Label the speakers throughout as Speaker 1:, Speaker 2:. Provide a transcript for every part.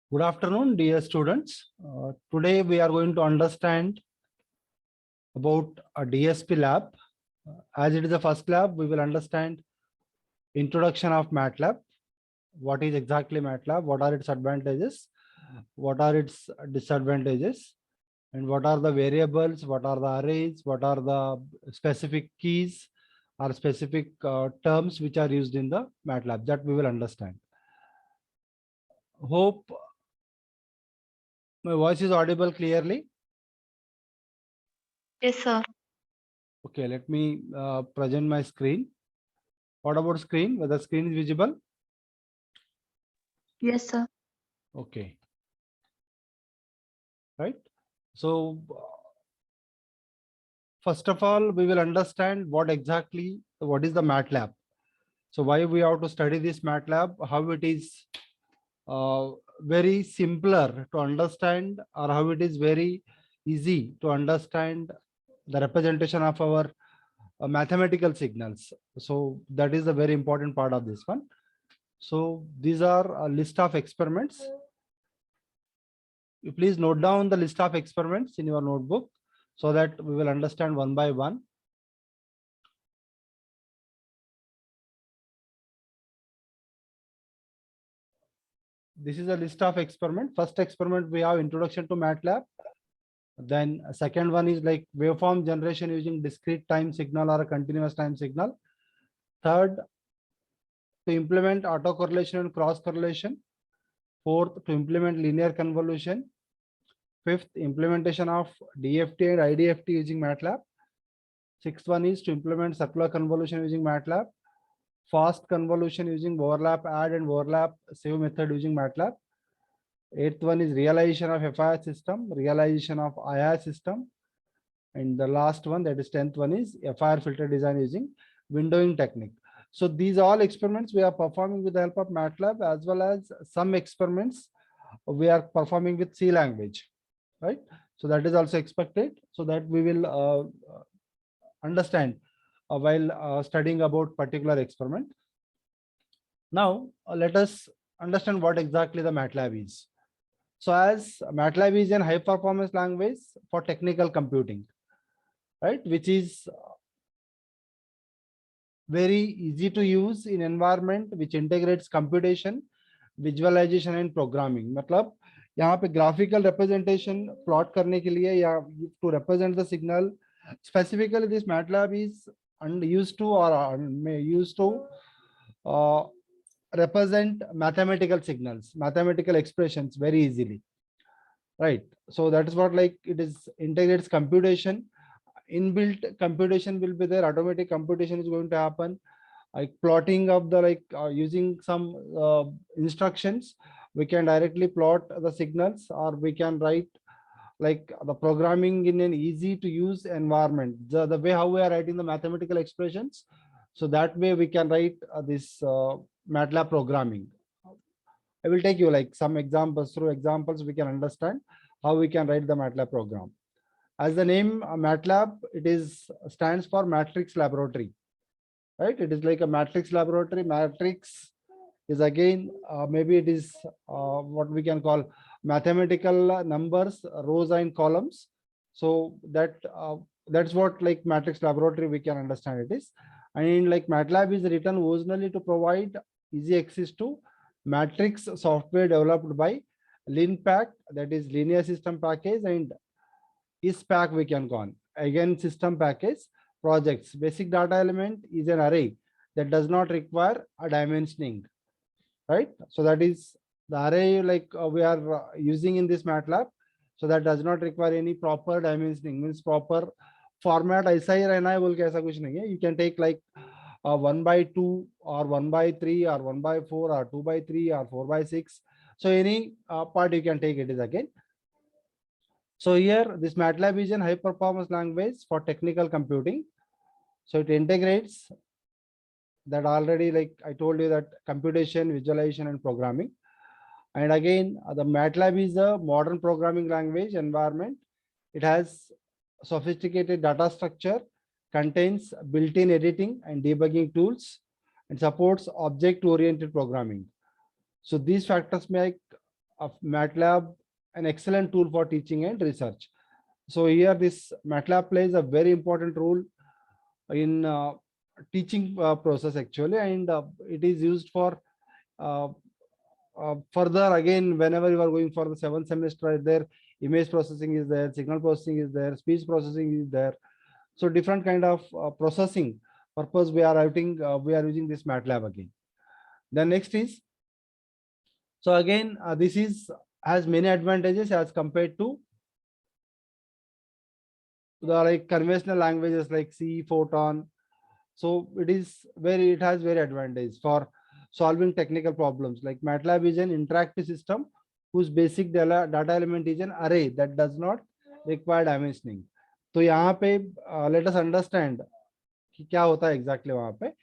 Speaker 1: Good afternoon, dear students. Today we are going to understand about a DSP lab. As it is the first lab, we will understand introduction of MATLAB. What is exactly MATLAB? What are its advantages? What are its disadvantages? And what are the variables? What are the arrays? What are the specific keys or specific terms which are used in the MATLAB? That we will understand. Hope my voice is audible clearly.
Speaker 2: Yes, sir.
Speaker 1: Okay, let me present my screen. What about screen? Whether screen is visible?
Speaker 2: Yes, sir.
Speaker 1: Okay. Right. So first of all, we will understand what is the MATLAB. So why we have to study this MATLAB, how it is very simpler to understand, or how it is very easy to understand the representation of our mathematical signals. So that is a very important part of this one. So these are a list of experiments. You please note down the list of experiments in your notebook so that we will understand one by one. This is a list of experiment. First experiment, we have introduction to MATLAB. Then second one is like waveform generation using discrete time signal or a continuous time signal. Third, to implement autocorrelation and cross correlation. Fourth, to implement linear convolution. Fifth, implementation of DFT and IDFT using MATLAB. Sixth one is to implement circular convolution using MATLAB. Fast convolution using overlap add and overlap save method using MATLAB. Eighth one is realization of FIR system, realization of IR system. And the last one, that is 10th one, is FIR filter design using windowing technique. So these all experiments we are performing with the help of MATLAB, as well as some experiments we are performing with C language, right? So that is also expected, so that we will understand while studying about particular experiment. Now let us understand what exactly the MATLAB is. So as MATLAB is a high performance language for technical computing, right, which is very easy to use in environment which integrates computation, visualization and programming. मतलब यहाँ पे graphical representation plot करने के लिए या to represent the signal, specifically this MATLAB is used to or used to represent mathematical signals, mathematical expressions very easily, right? So that is what, like, it is integrates computation. Inbuilt computation will be there, automatic computation is going to happen, like plotting of the using some instructions, we can directly plot the signals, or we can write like the programming in an easy to use environment, the way how we are writing the mathematical expressions. So that way we can write this MATLAB programming. I will take you like some examples. Through examples we can understand how we can write the MATLAB program. As the name MATLAB, it is stands for matrix laboratory, right? It is like a matrix laboratory. Matrix is again maybe it is what we can call mathematical numbers, rows and columns. So that's what like matrix laboratory we can understand it is. And like MATLAB is written originally to provide easy access to matrix software developed by LinPack, that is linear system package, and ISPAC we can call again system package projects. Basic data element is an array that does not require a dimensioning, right? So that is the array like we are using in this MATLAB. So that does not require any proper dimensioning, means proper format ऐसा ही रहना है बोल के ऐसा कुछ नहीं है. You can take like 1/2 or 1/3 or 1/4 or 2/3 or 4/6. So any part you can take, it is again. So here this MATLAB is a high performance language for technical computing. So it integrates that already, like I told you, that computation, visualization and programming. And again, the MATLAB is a modern programming language environment. It has sophisticated data structure, contains built-in editing and debugging tools, and supports object-oriented programming. So these factors make MATLAB an excellent tool for teaching and research. So here this MATLAB plays a very important role in teaching process actually, and it is used for uh, further again whenever you are going for the 7th semester. There image processing is there, signal processing is there, speech processing is there. So different kind of processing purpose we are using this MATLAB again. The next is, so again this is has many advantages as compared to the like conventional languages like C, Fortran. So it has very advantage for solving technical problems. Like MATLAB is an interactive system whose basic data element is an array that does not require dimensioning. तो यहाँ पे let us understand कि क्या होता है exactly वहाँ पे.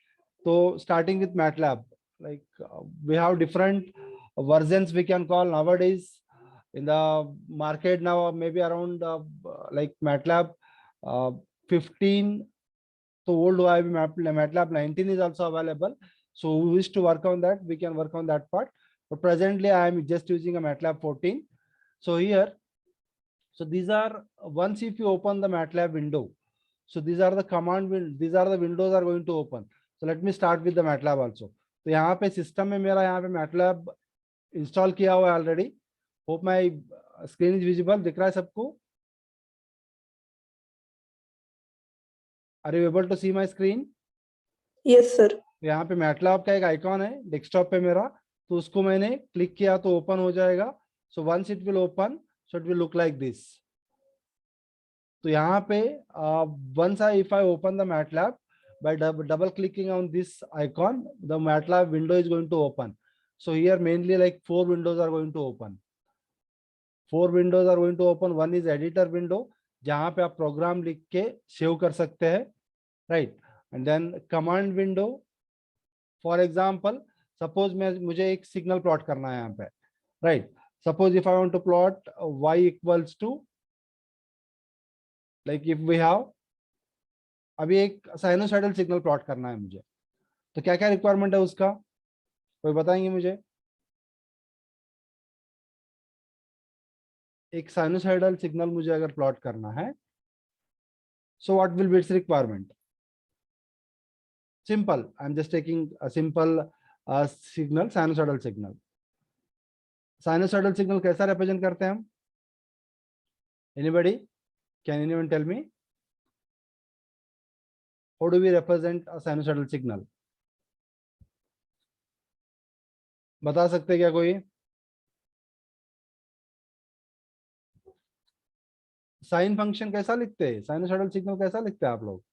Speaker 1: So starting with MATLAB, like we have different versions we can call nowadays in the market now, maybe around like MATLAB 15. So old MATLAB 19 is also available. So we wish to work on that, we can work on that part. But presently I am just using a MATLAB 14. So here, so these are, once if you open the MATLAB window, so these are the these are the windows are going to open. So let me start with the MATLAB also. तो यहाँ पे system में मेरा यहाँ पे MATLAB install किया हुआ है already. Hope my screen is visible, दिख रहा है सबको? Are you able to see my screen?
Speaker 2: Yes sir.
Speaker 1: यहाँ पे MATLAB का एक आइकॉन है डेस्कटॉप पे मेरा, तो उसको मैंने क्लिक किया तो ओपन हो जाएगा. So once it will open, so it will look like this. तो यहाँ पे once if I open the MATLAB by double clicking on this icon, the MATLAB window is going to open. So here mainly like 4 windows are going to open. 4 windows are going to open. One is editor window, जहाँ पे आप programme लिख के save कर सकते हैं, right. And then command window. For example suppose मुझे एक सिग्नल प्लॉट करना है यहाँ पे, right. Suppose if I want to plot y equals to, like if we have, अभी एक साइनोसाइडल सिग्नल प्लॉट करना है मुझे, तो क्या क्या रिक्वायरमेंट है उसका, कोई बताएंगे मुझे? एक साइनोसाइडल सिग्नल मुझे अगर प्लॉट करना है, so what will be its requirement? Simple, I am just taking a simple signal, sinusoidal signal. Sinusoidal signal कैसा रिप्रेजेंट करते हैं हम? Anybody, can anyone tell me how do we represent a sinusoidal signal? बता सकते हैं क्या कोई? Sine function कैसा लिखते हैं, साइनोसाइडल सिग्नल कैसा लिखते हैं आप लोग?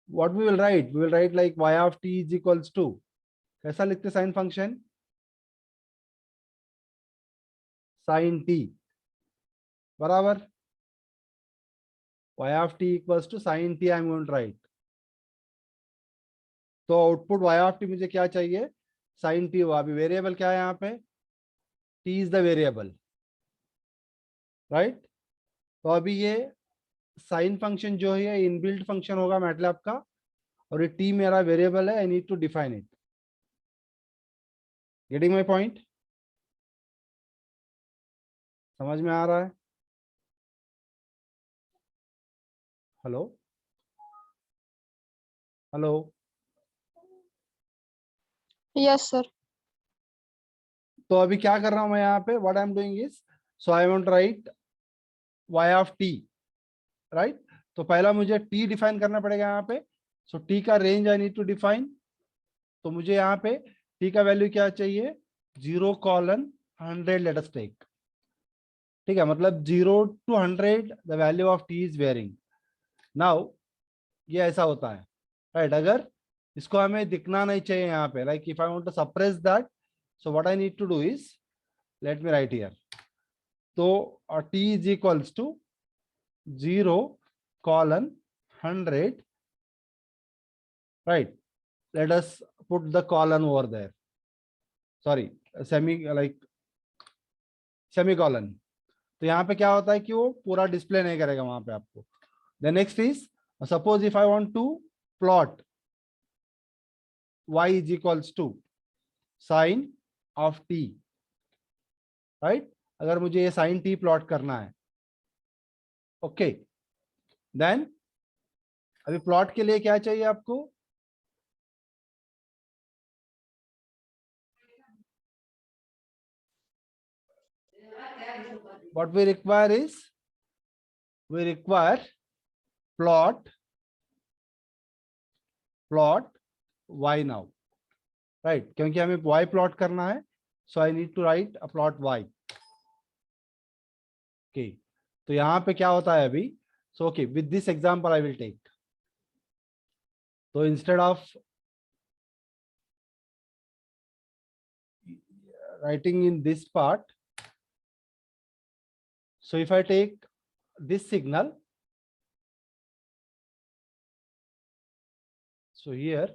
Speaker 1: What we will write? We will write like y of t is equals to, कैसा लिखते साइन फंक्शन? साइन t बराबर y of t equals to sin t. I am going to write. तो output y of t मुझे क्या चाहिए? sin t हुआ. अभी variable क्या है यहाँ पे? t is the variable, right. तो अभी ये साइन फंक्शन जो है इनबिल्ट फंक्शन होगा मैटलैब का, और ये t मेरा वेरिएबल है. I need to define it. Getting my point? समझ में आ रहा है? Hello hello.
Speaker 2: Yes sir.
Speaker 1: तो अभी क्या कर रहा हूं मैं यहाँ पे? What I am doing is, so I want write y of t, right. तो पहला मुझे t डिफाइन करना पड़ेगा यहाँ पे. सो t का range I need to define. तो मुझे यहाँ पे t का वैल्यू क्या चाहिए? 0:100 लेट अस टेक. ठीक है, मतलब 0 to 100 the value of t is varying. Now ये ऐसा होता है, राइट. अगर इसको हमें दिखना नहीं चाहिए यहाँ पे, like if I want to suppress that, so what I need to do is, let me write here. तो t is equals to 0:100, right. Let us put the colon over there, sorry, semicolon. तो यहाँ पे क्या होता है कि वो पूरा डिस्प्ले नहीं करेगा वहां पे आपको. The next is Suppose if I want to plot y is equals to sin of t, right? अगर मुझे ये sin t प्लॉट करना है, ओके, देन अभी प्लॉट के लिए क्या चाहिए आपको? What we require is, we require plot y now, right? क्योंकि हमें y प्लॉट करना है, so I need to write a plot y. Okay, तो यहाँ पे क्या होता है अभी? So okay, with this example I will take. So instead of writing in this part, so if I take this signal, so here,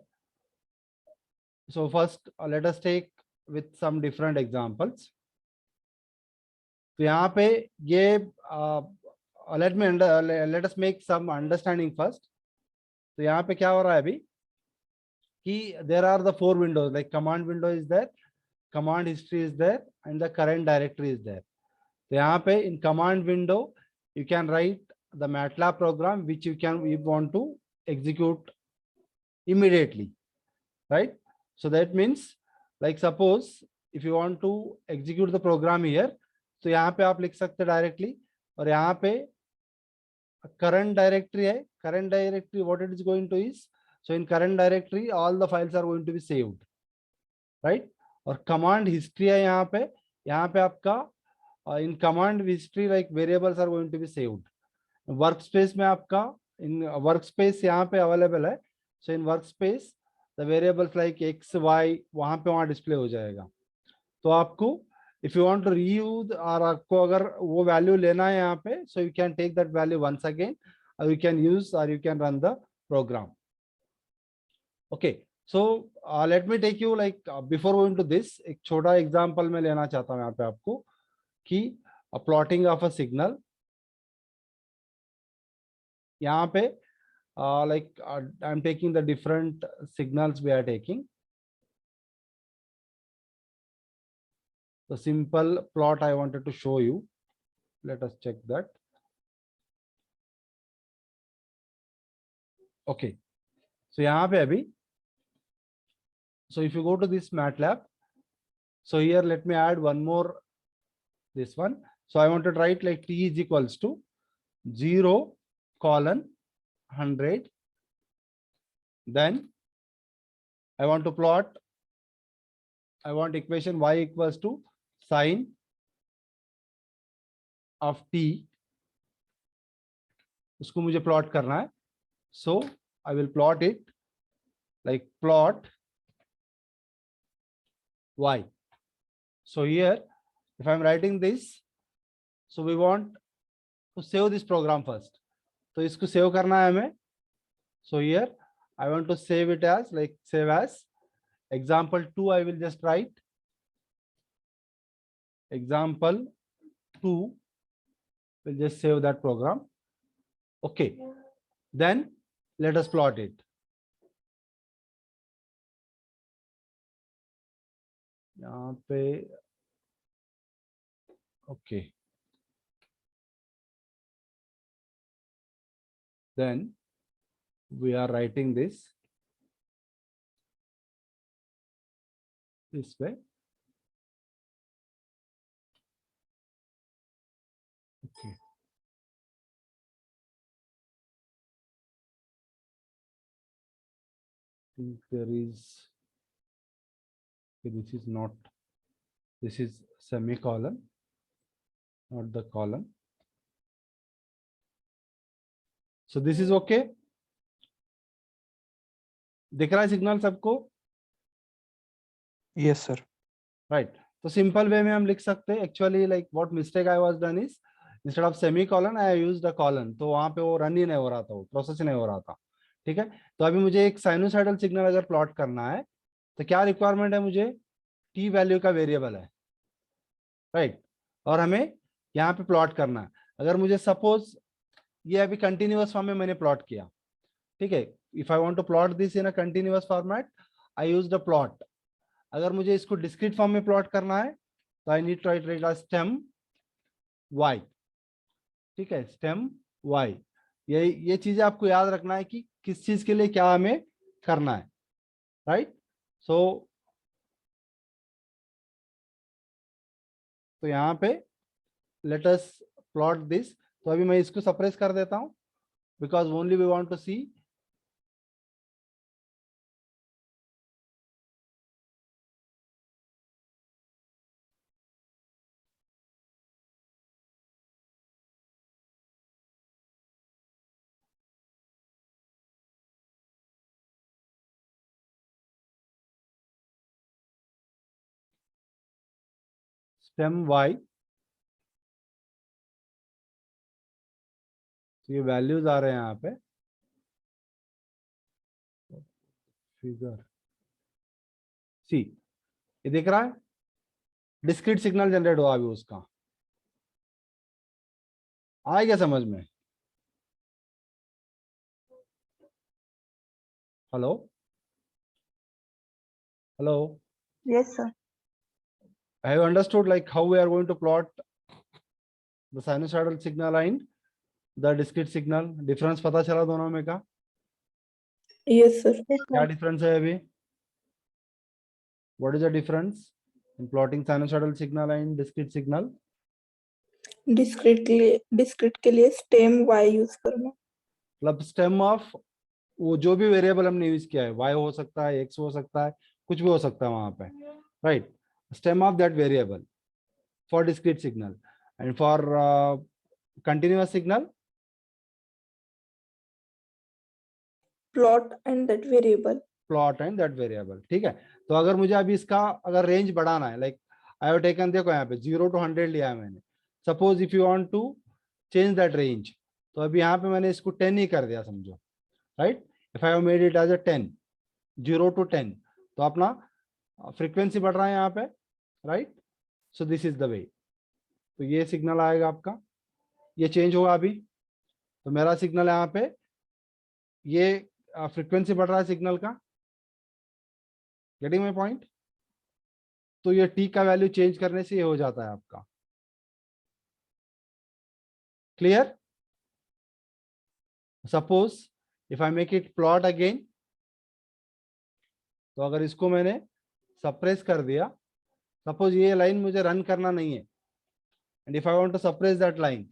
Speaker 1: so first let us take with some different examples. तो यहाँ पे ये let us make some understanding first. तो यहाँ पे क्या हो रहा है अभी कि there are the 4 windows, like command window is there, command history is there, and the current directory is there. तो यहाँ पे in command window you can write the MATLAB program which you want to execute immediately, right? So that means, like suppose if you want to execute the program here, तो यहाँ पे आप लिख सकते हैं डायरेक्टली, और यहाँ पे current directory है, current directory what it is going to is, so in current directory all the files are going to be saved, right? और command history है यहाँ पे आपका in command history like variables are going to be saved. Workspace में आपका in workspace यहाँ पे available है, so in workspace the variables like x y वहाँ पे वहाँ display हो जाएगा. तो आपको if you want to reuse और आपको अगर वो value लेना है यहाँ पे, so you can take that value once again, or you can use or you can run the program. Okay, so let me take you like before going to this, एक छोटा example मैं लेना चाहता हूँ यहाँ पे आपको कि plotting of a signal. यहाँ पे like I'm taking the different signals we are taking. The simple plot I wanted to show you. Let us check that. Okay, so यहाँ पे अभी, so if you go to this MATLAB, so here let me add one more, this one. So I want to write like t is equals to 0:100. Then I want to plot, I want equation y equals to sin of t, उसको मुझे plot करना है. So I will plot it like plot y. So here if I'm writing this, so we want to save this program first. तो इसको save करना है हमें. So here I want to save it as like save as example2. I will just write example2. We'll just save that program. Okay, then let us plot it. यहाँ पे okay, then we are writing this way. Okay, I think there is, okay, this is not, this is semicolon, not the column. So this is okay. दिख रहा है signal सबको?
Speaker 3: Yes, sir.
Speaker 1: Right. तो simple way में हम लिख सकते हैं. Actually like what mistake I was done is instead of semicolon I used a colon, तो वहां पे वो रन ही नहीं हो रहा था, वो प्रोसेस नहीं हो रहा था. ठीक है, तो अभी मुझे एक साइनोसाइडल सिग्नल अगर प्लॉट करना है तो क्या रिक्वायरमेंट है मुझे? टी वैल्यू का वेरिएबल है, राइट, और हमें यहाँ पे प्लॉट करना है. अगर मुझे सपोज ये अभी कंटिन्यूअस फॉर्म में मैंने प्लॉट किया, ठीक है. If I want to plot this in a continuous format, I use the plot. अगर मुझे इसको डिस्क्रीट फॉर्म में प्लॉट करना है तो I need to write stem y. ठीक है, स्टेम y. ये चीजें आपको याद रखना है कि किस चीज के लिए क्या हमें करना है, राइट. सो तो यहाँ पे लेट अस प्लॉट दिस. तो अभी मैं इसको सप्रेस कर देता हूं because only we want to see. Stem y. तो ये वैल्यूज आ रहे हैं यहाँ पे. फिगर सी, ये दिख रहा है. डिस्क्रीट सिग्नल जनरेट हुआ अभी उसका. आएगा समझ में? Hello hello.
Speaker 2: Yes, sir.
Speaker 1: Have you understood like how we are going to plot the sinusoidal signal and the discrete signal? Difference पता चला दोनों में का?
Speaker 2: Yes, sir.
Speaker 1: क्या difference है अभी? What is the difference in plotting sinusoidal signal and discrete signal?
Speaker 2: Discrete के लिए स्टेम y यूज करना.
Speaker 1: मतलब स्टेम ऑफ वो जो भी वेरिएबल हमने यूज किया है, y हो सकता है, x हो सकता है, कुछ भी हो सकता है वहां पे, right. Stem of that variable for discrete signal, and for continuous signal
Speaker 2: plot and that variable.
Speaker 1: plot and that variable. ठीक है. तो अगर मुझे अभी इसका अगर रेंज बढ़ाना है, लाइक आई हैव टेकन, देखो यहाँ पे 0 to 100 लिया है मैंने. Suppose if you want to change that range, तो अभी यहाँ पे मैंने इसको 10 ही कर दिया समझो, right. If I have made it as a 10, 0 to 10, तो अपना फ्रीक्वेंसी बढ़ रहा है यहाँ पे, right. So this is the way. तो ये सिग्नल आएगा आपका, ये चेंज होगा अभी. तो मेरा सिग्नल यहाँ पे ये फ्रीक्वेंसी बढ़ रहा है सिग्नल का. Getting my point? तो ये टी का वैल्यू चेंज करने से ये हो जाता है आपका. Clear? Suppose if I make it plot again, तो अगर इसको मैंने सप्रेस कर दिया, सपोज ये लाइन मुझे रन करना नहीं है, and if I want to suppress that line,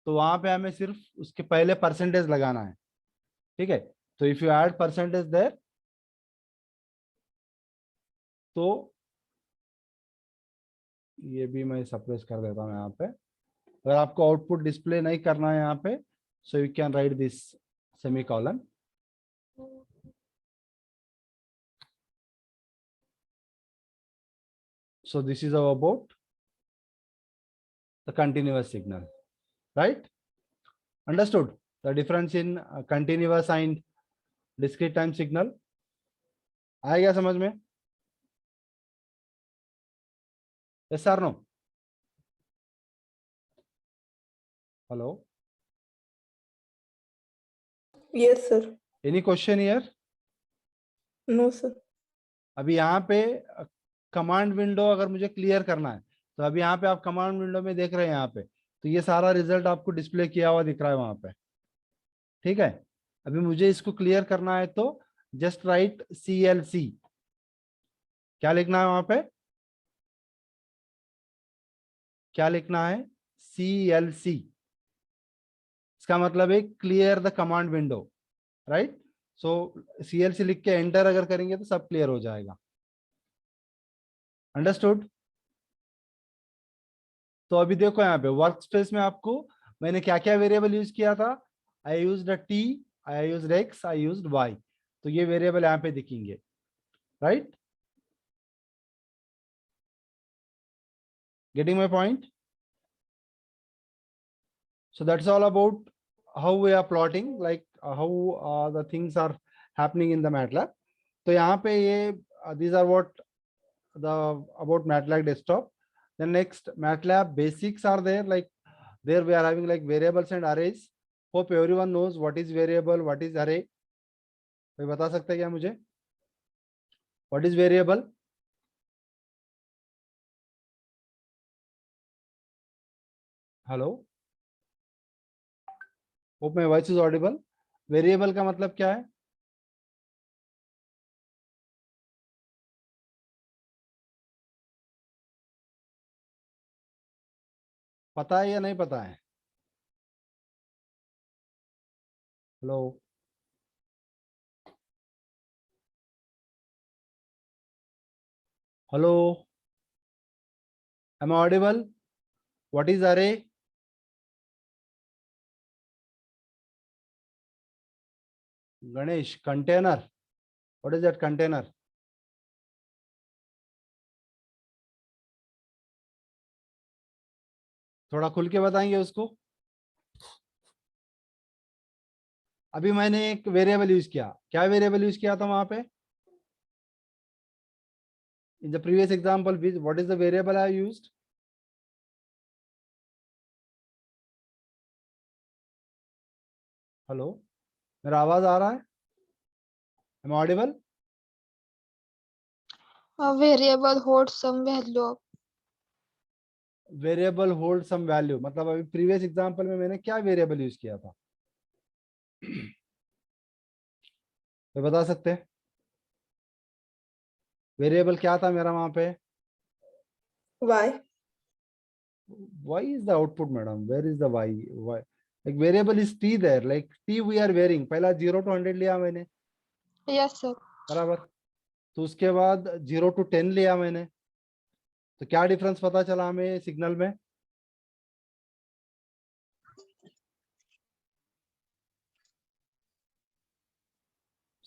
Speaker 1: तो वहां पे हमें सिर्फ उसके पहले परसेंटेज लगाना है. ठीक है. तो if you add percentage there, तो ये भी मैं सप्रेस कर देता हूँ यहाँ पे. अगर आपको आउटपुट डिस्प्ले नहीं करना है यहाँ पे, so you can right this semicolon. So this is about the continuous signal, right? Understood the difference in continuous and discrete time signal? आएगा समझ में? Yes or no? Hello?
Speaker 2: Yes, sir.
Speaker 1: Any question here?
Speaker 2: No, sir.
Speaker 1: अभी यहाँ पे command window अगर मुझे clear करना है, तो अभी यहाँ पे आप कमांड विंडो में देख रहे हैं यहाँ पे, तो ये सारा रिजल्ट आपको डिस्प्ले किया हुआ दिख रहा है वहां पे. ठीक है. अभी मुझे इसको क्लियर करना है तो जस्ट राइट CLC. क्या लिखना है वहां पे? क्या लिखना है? CLC. इसका मतलब है clear the command window, right. So CLC लिख के एंटर अगर करेंगे तो सब क्लियर हो जाएगा. अंडरस्टूड? तो अभी देखो यहाँ पे वर्क स्पेस में आपको मैंने क्या क्या वेरिएबल यूज किया था. आई यूज t, आई यूज x, आई यूज y. तो ये वेरिएबल यहाँ पे दिखेंगे, right. Getting my point? So that's all about how we are plotting, like how the things are happening in the MATLAB. तो यहाँ पे ये these are what the about MATLAB desktop. The next MATLAB basics are there, like there we are having like variables and arrays. Hope everyone knows what is variable, what is array. कोई बता सकता है क्या मुझे what is variable? Hello, hope my voice is audible. Variable का मतलब क्या है? पता है या नहीं पता है? Hello, hello, am I audible? What is array? Ganesh, container. What is that container? थोड़ा खुल के बताएंगे उसको. अभी मैंने एक वेरिएबल यूज किया. क्या वेरिएबल यूज किया था वहां पे? In the previous example what is the variable I used? Hello, मेरा आवाज आ रहा है? Am audible?
Speaker 3: A variable holds some value of.
Speaker 1: Variable hold some value मतलब अभी प्रीवियस एग्जांपल में मैंने क्या वेरिएबल यूज किया था? तो बता सकते हैं वेरिएबल क्या था मेरा वहां पे?
Speaker 2: Y.
Speaker 1: y is the output, madam. Where is the y? Like variable is t there, like t we are varying. पहला 0 to 100 लिया मैंने,
Speaker 3: Yes, sir.
Speaker 1: बराबर. तो उसके बाद 0 to 10 लिया मैंने. तो क्या डिफरेंस पता चला हमें सिग्नल में?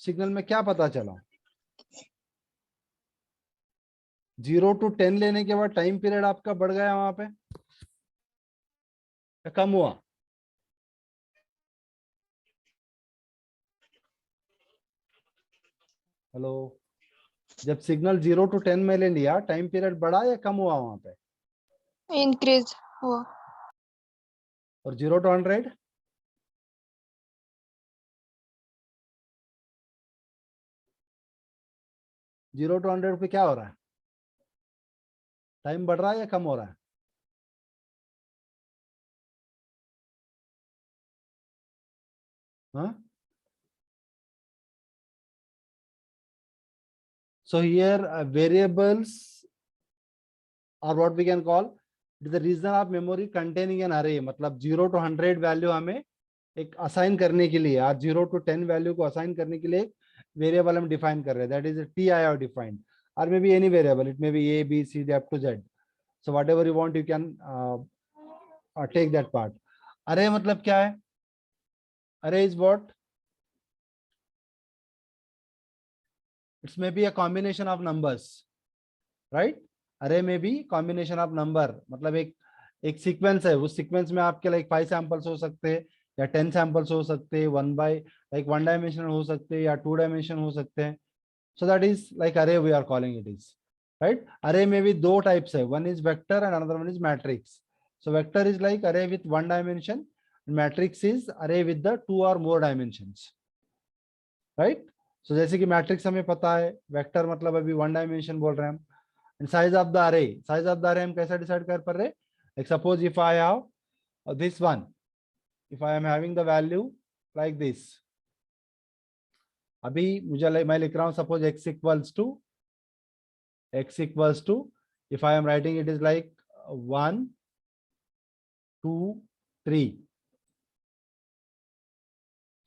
Speaker 1: सिग्नल में क्या पता चला? 0 to 10 लेने के बाद टाइम पीरियड आपका बढ़ गया वहां पे या कम हुआ? हेलो, जब सिग्नल 0 to 10 में ले लिया टाइम पीरियड बढ़ा या कम हुआ वहां पे?
Speaker 3: Increase हुआ.
Speaker 1: और 0 to 100? 0 to 100 पे क्या हो रहा है? टाइम बढ़ रहा है या कम हो रहा है? हाँ. So here variables or what we can call it is the region of memory containing an array. मतलब 0 to 100 वैल्यू हमें एक असाइन करने के लिए, आज 0 to 10 वैल्यू को असाइन करने के लिए एक वेरिएबल हम डिफाइन कर रहे हैं. That is T I have defined. और may be any variable, it may be A B C D up to Z. So whatever you want you can take that part. Array मतलब क्या है? Array is what? It's may be a combination of numbers, right? Array में भी combination of number मतलब एक sequence है. उस sequence में आपके लाइक 5 सैंपल्स हो सकते हैं या 10 सैंपल्स हो सकते हैं, वन डायमेंशनल हो सकते हैं या 2 डायमेंशन हो सकते हैं. So that is like array we are calling it is, right? Array में भी दो टाइप्स है, one is vector and another one is matrix. So vector is like array with 1 dimension, matrix is array with the 2 or more dimensions, right? सो जैसे कि matrix हमें पता है, vector मतलब अभी 1 डायमेंशन बोल रहे हैं हम. And size of the array हम कैसे डिसाइड कर पा रहे? Like suppose if I have this one, if I am having the value like this, अभी मुझे मैं लिख रहा हूँ suppose x equals to if I am writing it is like 1 2 3.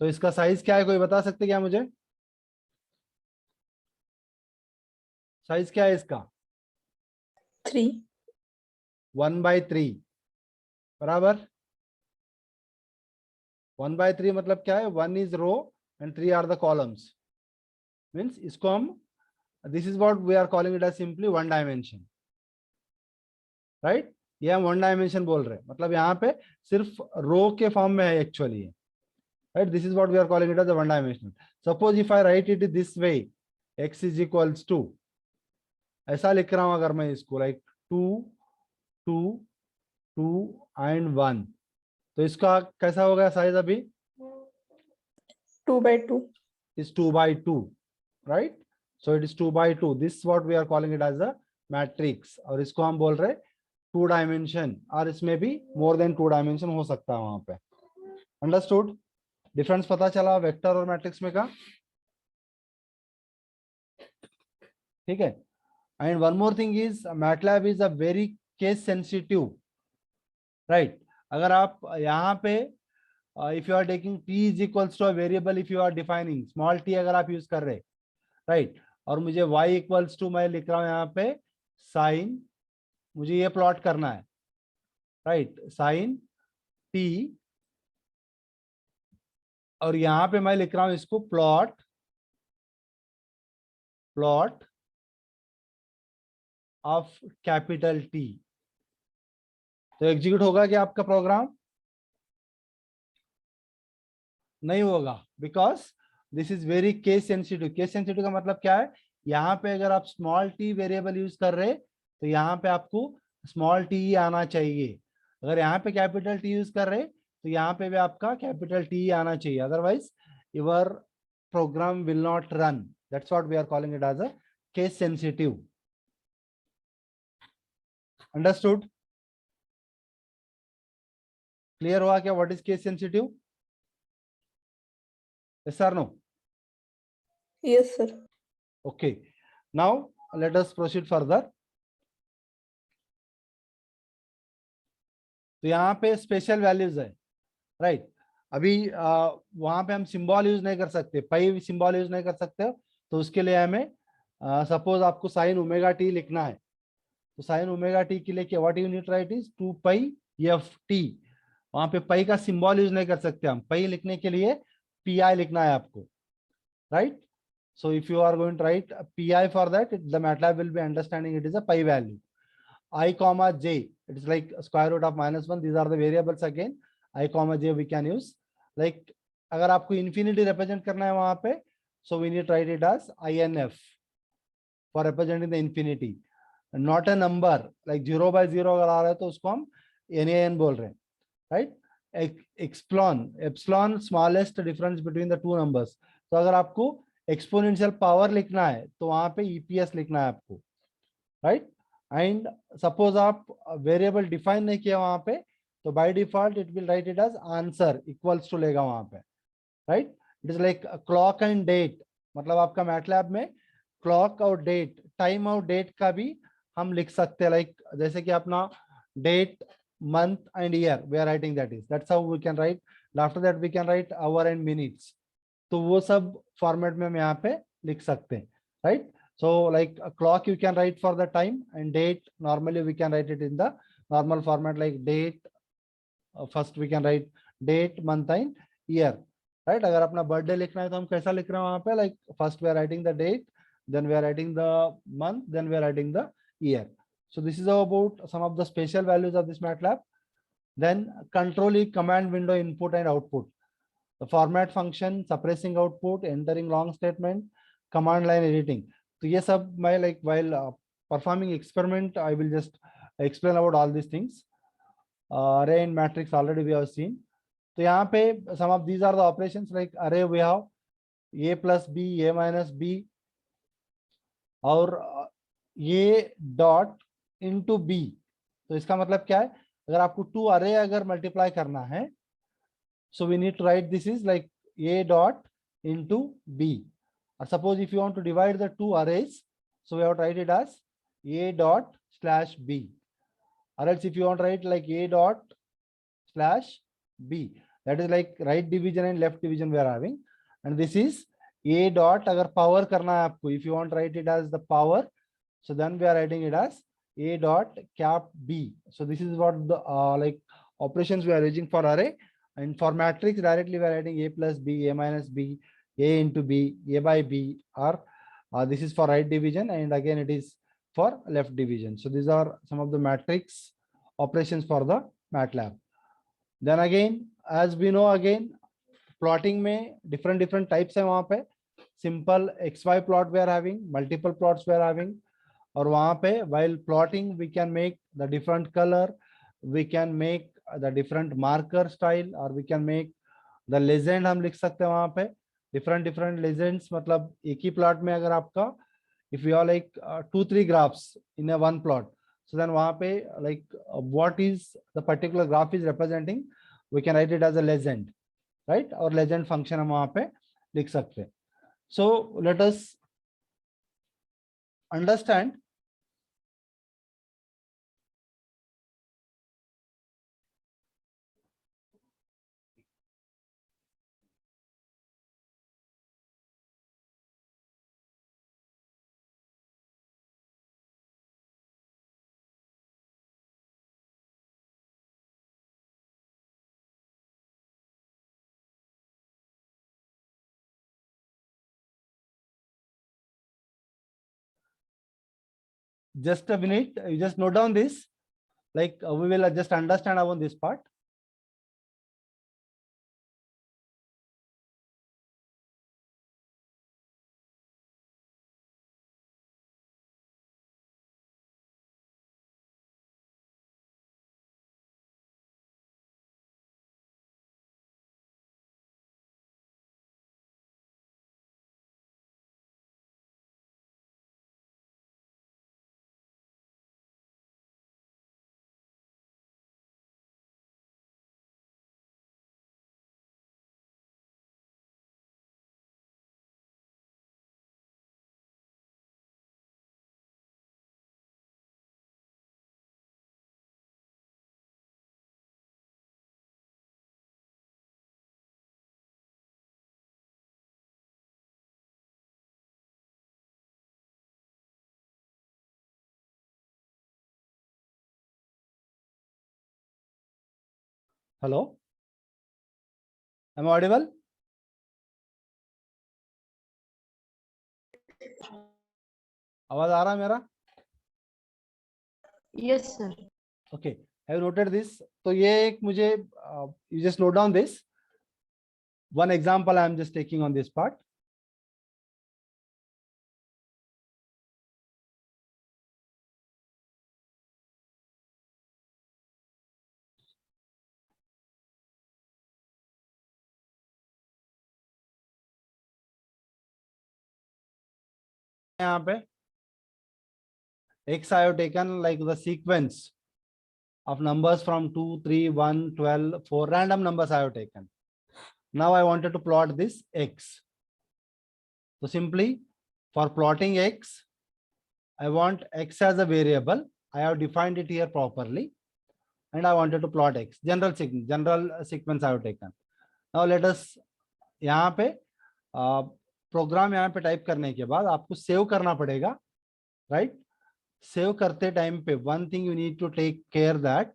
Speaker 1: तो इसका साइज क्या है, कोई बता सकते क्या मुझे? साइज क्या है इसका?
Speaker 2: 3.
Speaker 1: 1/3 बराबर. 1/3 मतलब क्या है? 1 is row and 3 are the columns. Means इसको हम, this is what we are calling it as simply 1 dimension, right? ये हम 1 dimension बोल रहे हैं, मतलब यहाँ पे सिर्फ रो के फॉर्म में है actually, right? This is what we are calling it as a 1 dimensional. Suppose if I write it this way, x is equals to, ऐसा लिख रहा हूं अगर मैं इसको like 2 2 2 and 1, तो इसका कैसा होगा साइज अभी?
Speaker 2: 2/2.
Speaker 1: Is 2/2, right? So it is 2/2. This is what we are calling it as a matrix. और इसको हम बोल रहे 2 dimension, और इसमें भी more than 2 dimension हो सकता है वहां पे. Understood? डिफरेंस पता चला वेक्टर और मैट्रिक्स में का? ठीक है. And one more thing is MATLAB is a very case sensitive, right? अगर आप यहाँ पे if you are taking t is equals to a variable, if you are defining small t अगर आप यूज कर रहे, right? और मुझे y equals to मैं लिख रहा हूँ यहाँ पे sin, मुझे ये प्लॉट करना है, right? sin t, और यहाँ पे मैं लिख रहा हूँ इसको प्लॉट ऑफ कैपिटल T. तो एग्जीक्यूट होगा क्या आपका प्रोग्राम? नहीं होगा, because this is very case sensitive. Case sensitive का मतलब क्या है? यहाँ पे अगर आप स्मॉल t वेरिएबल यूज कर रहे तो यहाँ पे आपको स्मॉल t ही आना चाहिए. अगर यहाँ पे कैपिटल T यूज कर रहे तो यहाँ पे भी आपका कैपिटल T ही आना चाहिए, otherwise your program will not run. That's what we are calling it as a case sensitive. Understood? Clear हुआ क्या what is case sensitive? Yes or no?
Speaker 2: Yes, sir.
Speaker 1: Okay. Now let us proceed further. तो यहाँ पे special values है, right? अभी वहां पे हम सिंबल यूज नहीं कर सकते, पाई सिंबल यूज नहीं कर सकते. तो उसके लिए हमें सपोज आपको साइन ओमेगा टी लिखना है, तो साइन ओमेगा टी के लिए what you need right is 2 pi F T. वहां पे पाई का सिंबल यूज नहीं कर सकते हम. पाई लिखने के लिए pi लिखना है आपको, right? So if you are going to write pi for that, the MATLAB will be understanding it is a pi value. I comma j, it is like square root of -1. These are the variables again. I comma j we can use. Like अगर आपको infinity represent करना है वहां पे, so we need to write it as INF for representing the infinity. Not a number like 0/0 अगर आ रहा है तो उसको हम NaN बोल रहे हैं, right? epsilon smallest difference between the two numbers. तो अगर आपको एक्सपोनेंशियल पावर लिखना है तो वहां पे EPS लिखना है आपको, राइट? एंड सपोज आप वेरिएबल डिफाइन नहीं किया वहां पे, तो by default it will write it as answer equals to लेगा वहां पे, right? It is like clock and date. मतलब आपका मैटलैब में क्लॉक और डेट, टाइम और डेट का भी हम लिख सकते हैं. लाइक जैसे कि अपना date, month and year we are writing, that's how we can write. After that we can write hour and minutes. तो वो सब फॉर्मेट में हम यहाँ पे लिख सकते हैं, right? So like clock you can write for the time, and date normally we can write it in the normal format like date. First we can write date, month and year, right? अगर अपना birthday लिखना है तो हम कैसा लिख रहे हैं वहां पे? Like first we are writing the date, then we are writing the month, then we are writing the year. So this is about some of the special values of this MATLAB. Then control command window input and output. The format function, suppressing output, entering long statement, command line editing. So ये सब मैं like while performing experiment I will just explain about all these things. Array and matrix already we have seen. तो यहाँ पे some of these are the operations like array we have a plus b, a minus b, और ये dot into B. तो इसका मतलब क्या है? अगर आपको 2 अरे अगर मल्टीप्लाई करना है, so we need to write this is like A dot into B. और suppose if you want to divide the 2 arrays, so we have to write it as A dot slash B. और else if you want to write like A dot slash B, that is like right division and left division we are having. And this is A dot, अगर power करना है आपको, if you want to write it as the power, so then we are writing it as a dot cap b. So this is what the like operations we are using for array. And for matrix directly we are writing a plus b, a minus b, a into b, a by b, or this is for right division, and again it is for left division. So these are some of the matrix operations for the MATLAB. Then again, as we know, again plotting में different types है वहाँ पे. Simple xy plot we are having, multiple plots we are having. और वहां पे while plotting we can make the different color, we can make the different marker style और we can make the legend, हम लिख सकते हैं वहां पे डिफरेंट डिफरेंट लेजेंड्स, मतलब एक ही प्लॉट में अगर आपका if you are like 2-3 graphs in a one plot, so then वहां पे like what is the particular graph is representing, we can write it as a legend, right? और legend function हम वहां पे लिख सकते हैं. So let us understand just a minute, you just note down this, like we will just understand about this part. Hello, am I audible? आवाज आ रहा है मेरा?
Speaker 2: Yes, sir.
Speaker 1: Okay, have you noted this? तो ये एक मुझे you just note down this. One example I am just taking on this part. यहाँ पे X I have taken like the sequence of numbers from 2, 3, 1, 12, 4 random numbers I have taken. Now I wanted to plot this X. So simply for plotting X, I want X as a variable. I have defined it here properly. And I wanted to plot X. General sequence I have taken. Now let us यहाँ पे programme यहाँ पे type करने के बाद आपको save करना पड़ेगा, राइट? सेव करते टाइम पे one thing you need to take care that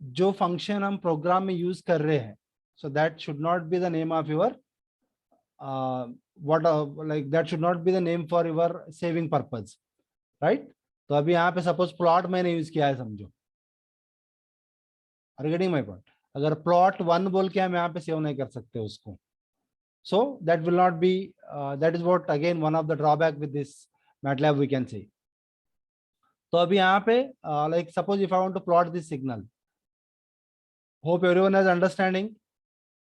Speaker 1: जो फंक्शन हम प्रोग्राम में यूज कर रहे हैं, so that should not be the name of your what, like that should not be the name for your saving purpose, right? तो अभी यहाँ पे सपोज प्लॉट मैंने यूज किया है, समझो, आर गेटिंग माय पॉइंट? अगर प्लॉट 1 बोल के हम यहाँ पे सेव नहीं कर सकते उसको, so that will not be that is what again one of the drawback with this MATLAB we can say. तो अभी यहाँ पे like suppose if I want to plot this signal, hope everyone has understanding.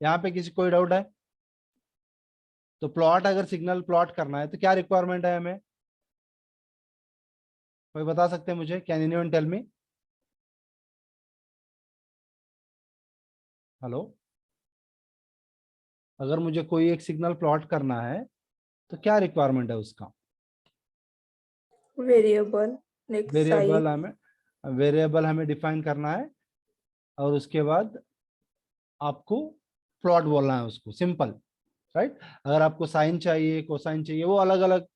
Speaker 1: यहाँ पे किसी कोई doubt है? तो प्लॉट अगर सिग्नल प्लॉट करना है तो क्या रिक्वायरमेंट है हमें? कोई बता सकते हैं मुझे? Can anyone tell me? Hello, अगर मुझे कोई एक सिग्नल प्लॉट करना है तो क्या रिक्वायरमेंट है उसका?
Speaker 2: Variable. Next size.
Speaker 1: वेरिएबल हमें डिफाइन करना है और उसके बाद आपको प्लॉट बोलना है उसको, सिंपल, राइट? अगर आपको साइन चाहिए, कोसाइन चाहिए, वो अलग अलग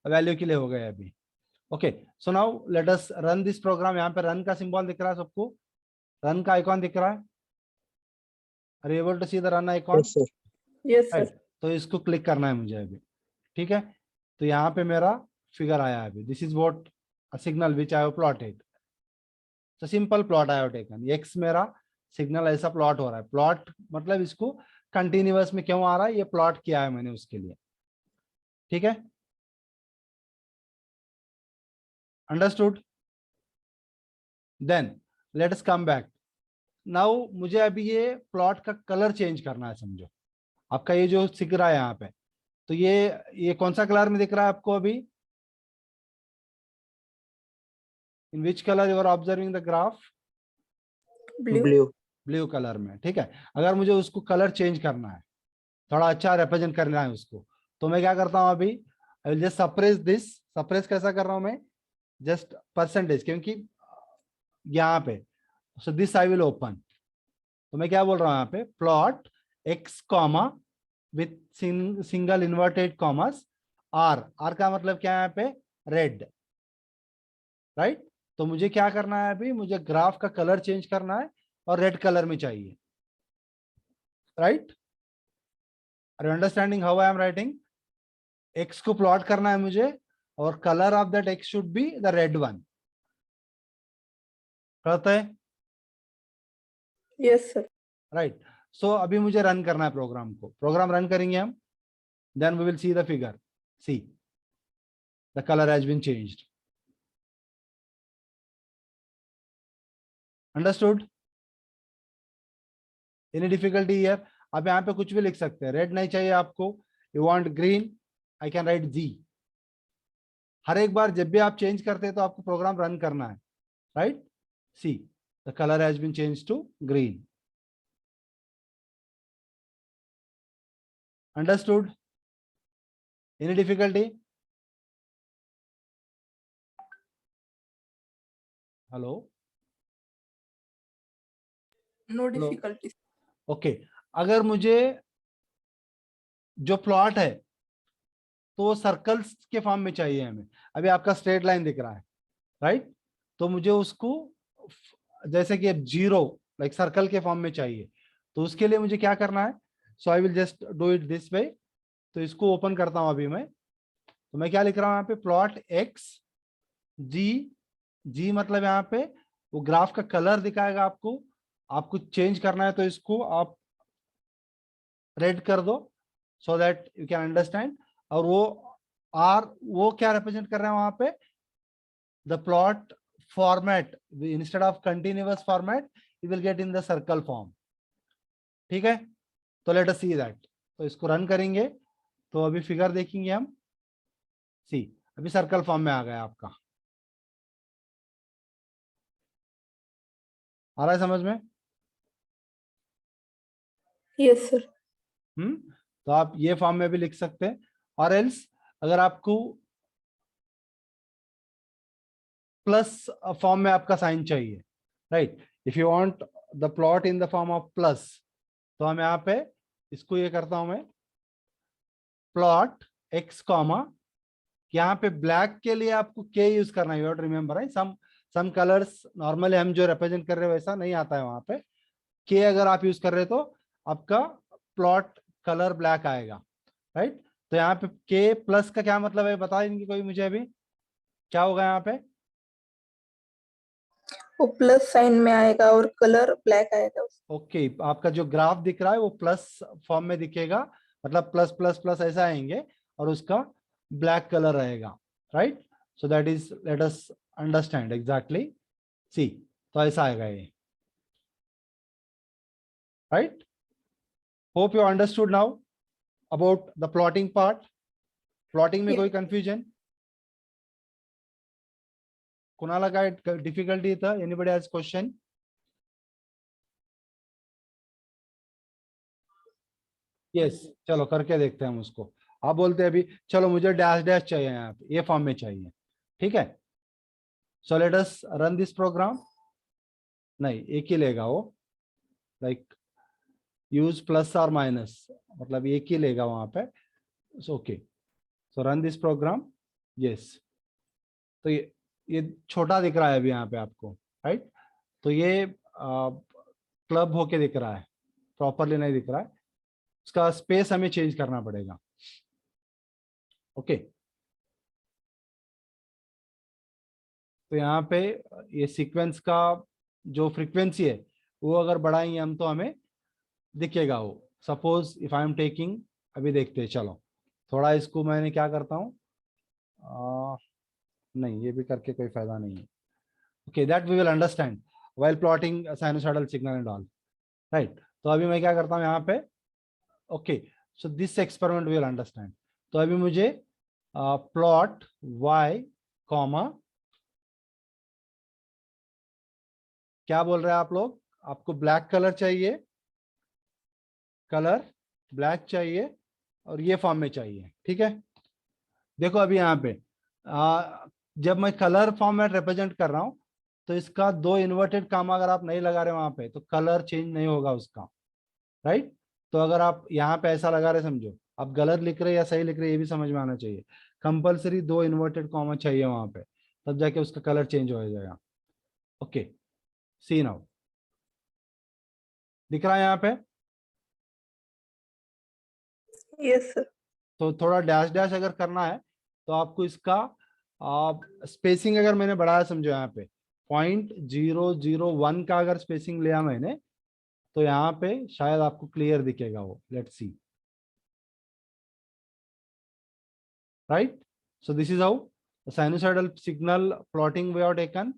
Speaker 1: वैल्यू के लिए हो गए अभी. Okay, so now let us run this program. यहाँ पे रन का सिंबल दिख रहा है सबको? रन का आइकॉन दिख रहा है? Are you able to see the run icon?
Speaker 2: Yes, sir.
Speaker 1: Right, तो इसको क्लिक करना है मुझे अभी, ठीक है? तो यहाँ पे मेरा फिगर आया है अभी. This is what a signal which I have plotted. तो simple plot I have taken. X मेरा सिग्नल ऐसा प्लॉट हो रहा है. प्लॉट मतलब इसको कंटिन्यूअस में क्यों आ रहा है, ये प्लॉट किया है मैंने उसके लिए, ठीक है? Understood? Then let us come back. Now मुझे अभी ये प्लॉट का कलर चेंज करना है, समझो आपका ये जो दिख रहा है यहाँ पे, तो ये कौन सा कलर में दिख रहा है आपको अभी? In which colour you are observing the graph?
Speaker 2: Blue.
Speaker 4: Blue.
Speaker 1: Blue colour में, ठीक है। अगर मुझे उसको कलर चेंज करना है, थोड़ा अच्छा रिप्रेजेंट करना है उसको, तो मैं क्या करता हूँ अभी? आई will just suppress this. Suppress कैसा कर रहा हूँ मैं? जस्ट परसेंटेज, क्योंकि यहाँ पे, so this I will open. तो मैं क्या बोल रहा हूँ यहाँ पे? Plot x comma with single inverted commas r. R का मतलब क्या है यहाँ पे? Red, right. तो मुझे क्या करना है अभी? मुझे ग्राफ का कलर चेंज करना है और रेड कलर में चाहिए, right. Are you understanding how I am writing? X को प्लॉट करना है मुझे और colour of that x should be the red one. करते हैं,
Speaker 2: Yes, sir.
Speaker 1: राइट। सो अभी मुझे रन करना है प्रोग्राम को। प्रोग्राम रन करेंगे हम, then we will see the figure. See, the colour has been changed. Understood? Any difficulty here? अब यहाँ पे कुछ भी लिख सकते हैं। रेड नहीं चाहिए आपको, you want green, I can write G. हर एक बार जब भी आप चेंज करते हैं तो आपको प्रोग्राम रन करना है, right. See, the colour has been changed to green. Understood? Any difficulty? Hello?
Speaker 2: No
Speaker 1: Hello.
Speaker 2: difficulties.
Speaker 1: Okay. अगर मुझे जो प्लॉट है तो वो सर्कल्स के फॉर्म में चाहिए हमें। अभी आपका स्ट्रेट लाइन दिख रहा है, राइट। तो मुझे उसको जैसे कि अब जीरो लाइक सर्कल के फॉर्म में चाहिए, तो उसके लिए मुझे क्या करना है? So I will just do it this way. तो इसको ओपन करता हूं अभी मैं। तो मैं क्या लिख रहा हूं यहाँ पे? प्लॉट एक्स जी। जी मतलब यहाँ पे वो ग्राफ का कलर दिखाएगा आपको। आपको चेंज करना है तो इसको आप रेड कर दो, so that you can understand. और वो आर, वो क्या रिप्रेजेंट कर रहे हैं वहां पे? The plot format, instead of continuous format you will get in the circle form, ठीक है। तो लेट अस सी दैट। तो इसको रन करेंगे तो अभी फिगर देखेंगे हम। सी, अभी सर्कल फॉर्म में आ गया आपका। आ रहा है समझ में?
Speaker 2: Yes, sir.
Speaker 1: तो आप ये फॉर्म में भी लिख सकते हैं। और एल्स अगर आपको प्लस फॉर्म में आपका साइन चाहिए, right, if you want the plot in the form of plus, तो हम यहाँ पे इसको ये करता हूं मैं, प्लॉट एक्स कॉमा, यहाँ पे ब्लैक के लिए आपको के यूज करना है। You have to remember, right. Some colours normally हम जो रिप्रेजेंट कर रहे हैं वैसा नहीं आता है वहां पे। के अगर आप यूज कर रहे हो तो आपका प्लॉट कलर ब्लैक आएगा, राइट। तो यहाँ पे के प्लस का क्या मतलब है बता देंगे कोई मुझे अभी? क्या होगा यहाँ पे?
Speaker 2: वो प्लस साइन में आएगा और कलर ब्लैक आएगा।
Speaker 1: ओके, आपका जो ग्राफ दिख रहा है वो प्लस फॉर्म में दिखेगा, मतलब प्लस प्लस प्लस ऐसा आएंगे और उसका ब्लैक कलर रहेगा, right. So that is, let us understand exactly. See, तो ऐसा आएगा ये, right. Hope you understood now about the plotting part. Plotting में
Speaker 2: Yeah.
Speaker 1: कोई कंफ्यूजन? कुणाला काय डिफिकल्टी इथं? Anybody has question? यस, चलो करके देखते हैं हम उसको। आप बोलते हैं अभी चलो मुझे डैश डैश चाहिए यहाँ पे, ये फॉर्म में चाहिए, ठीक है। So let us run this program. नहीं, एक ही लेगा वो, लाइक यूज प्लस और माइनस, मतलब एक ही लेगा वहां पे। Okay, so run this program. Yes, तो ये छोटा दिख रहा है अभी यहाँ पे आपको, राइट। तो ये क्लब होके दिख रहा है, प्रॉपरली नहीं दिख रहा है। उसका स्पेस हमें चेंज करना पड़ेगा, ओके। तो यहाँ पे ये सीक्वेंस का जो फ्रीक्वेंसी है वो अगर बढ़ाएंगे हम तो हमें दिखेगा वो। Suppose if I am taking, अभी देखते हैं, चलो थोड़ा इसको मैंने क्या करता हूँ, नहीं ये भी करके कोई फायदा नहीं है। Okay, that we will understand. while plotting a sinusoidal signal and all, right? तो अभी मैं क्या करता हूँ यहाँ पे, okay, so this experiment we will understand. तो अभी मुझे plot y comma, क्या बोल रहे हैं आप लोग, आपको ब्लैक कलर चाहिए, कलर ब्लैक चाहिए और ये फॉर्म में चाहिए, ठीक है। देखो अभी यहाँ पे जब मैं कलर फॉर्म में रिप्रेजेंट कर रहा हूं तो इसका 2 इन्वर्टेड कामा अगर आप नहीं लगा रहे वहां पे तो कलर चेंज नहीं होगा उसका, राइट। तो अगर आप यहाँ पे ऐसा लगा रहे, समझो आप गलत लिख रहे या सही लिख रहे ये भी समझ में आना चाहिए, कंपलसरी 2 इन्वर्टेड कॉमा चाहिए वहां पे, तब जाके उसका कलर चेंज हो जाएगा। ओके, सी नाउ, दिख रहा है यहाँ पे?
Speaker 2: Yes sir.
Speaker 1: तो थोड़ा डैश डैश अगर करना है तो आपको इसका स्पेसिंग अगर मैंने बढ़ाया, समझो यहाँ पे 0.001 का अगर स्पेसिंग लिया मैंने तो यहाँ पे शायद आपको क्लियर दिखेगा वो, let's see, right. So this is how sinusoidal signal plotting we are taken.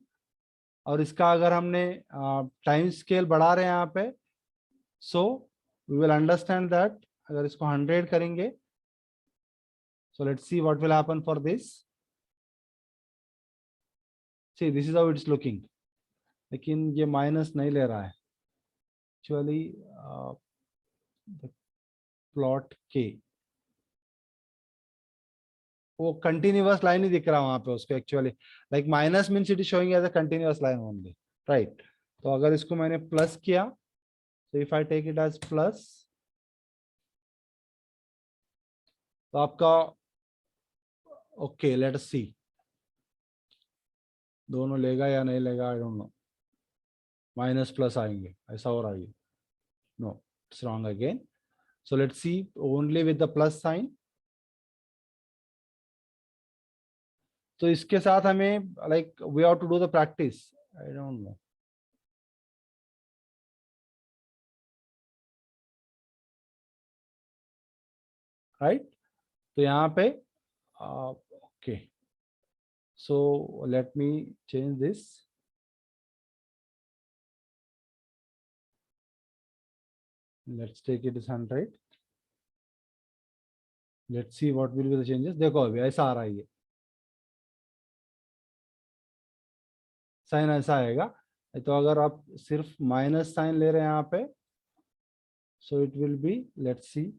Speaker 1: और इसका अगर हमने टाइम स्केल बढ़ा रहे हैं यहाँ पे, so we will understand that, अगर इसको 100 करेंगे, so let's see what will happen for this. See, this is how it's looking, लेकिन ये माइनस नहीं ले रहा है एक्चुअली, प्लॉट के वो कंटिन्यूअस लाइन ही दिख रहा है वहां पे उसको actually, like minus means it is showing as a continuous line only, right. तो अगर इसको मैंने प्लस किया, so if I take it as plus, तो आपका ओके, लेट्स सी दोनों लेगा या नहीं लेगा, I don't know, minus plus आएंगे ऐसा हो रहा है, no it's wrong again. So let's see only with the plus sign. तो इसके साथ हमें like we have to do the practice, I don't know, right. तो यहाँ पे okay, so let me change this, let's take it as 100, let's see what will be the changes। देखो अभी ऐसा आ रहा है, ये साइन ऐसा आएगा। तो अगर आप सिर्फ माइनस साइन ले रहे हैं यहाँ पे, सो it will be, let's see,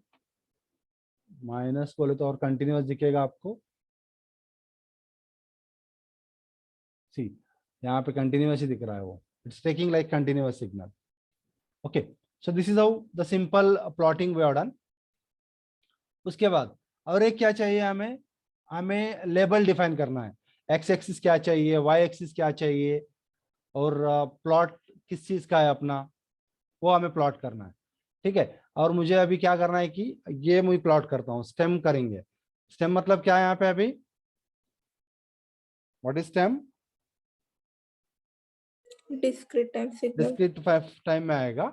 Speaker 1: minus बोले तो और कंटिन्यूअस दिखेगा आपको, सी यहाँ पे कंटिन्यूअस ही दिख रहा है वो, it's taking like continuous signal. Okay, so this is how the simple plotting we are done. उसके बाद और एक क्या चाहिए हमें, हमें लेबल डिफाइन करना है, एक्स एक्सिस क्या चाहिए, वाई एक्सिस क्या चाहिए, और प्लॉट किस चीज का है अपना, वो हमें प्लॉट करना है, ठीक है। और मुझे अभी क्या करना है कि ये मैं प्लॉट करता हूँ, स्टेम करेंगे। स्टेम मतलब क्या है यहाँ पे अभी, what is stem?
Speaker 2: Discrete time signal.
Speaker 1: Discrete time में आएगा,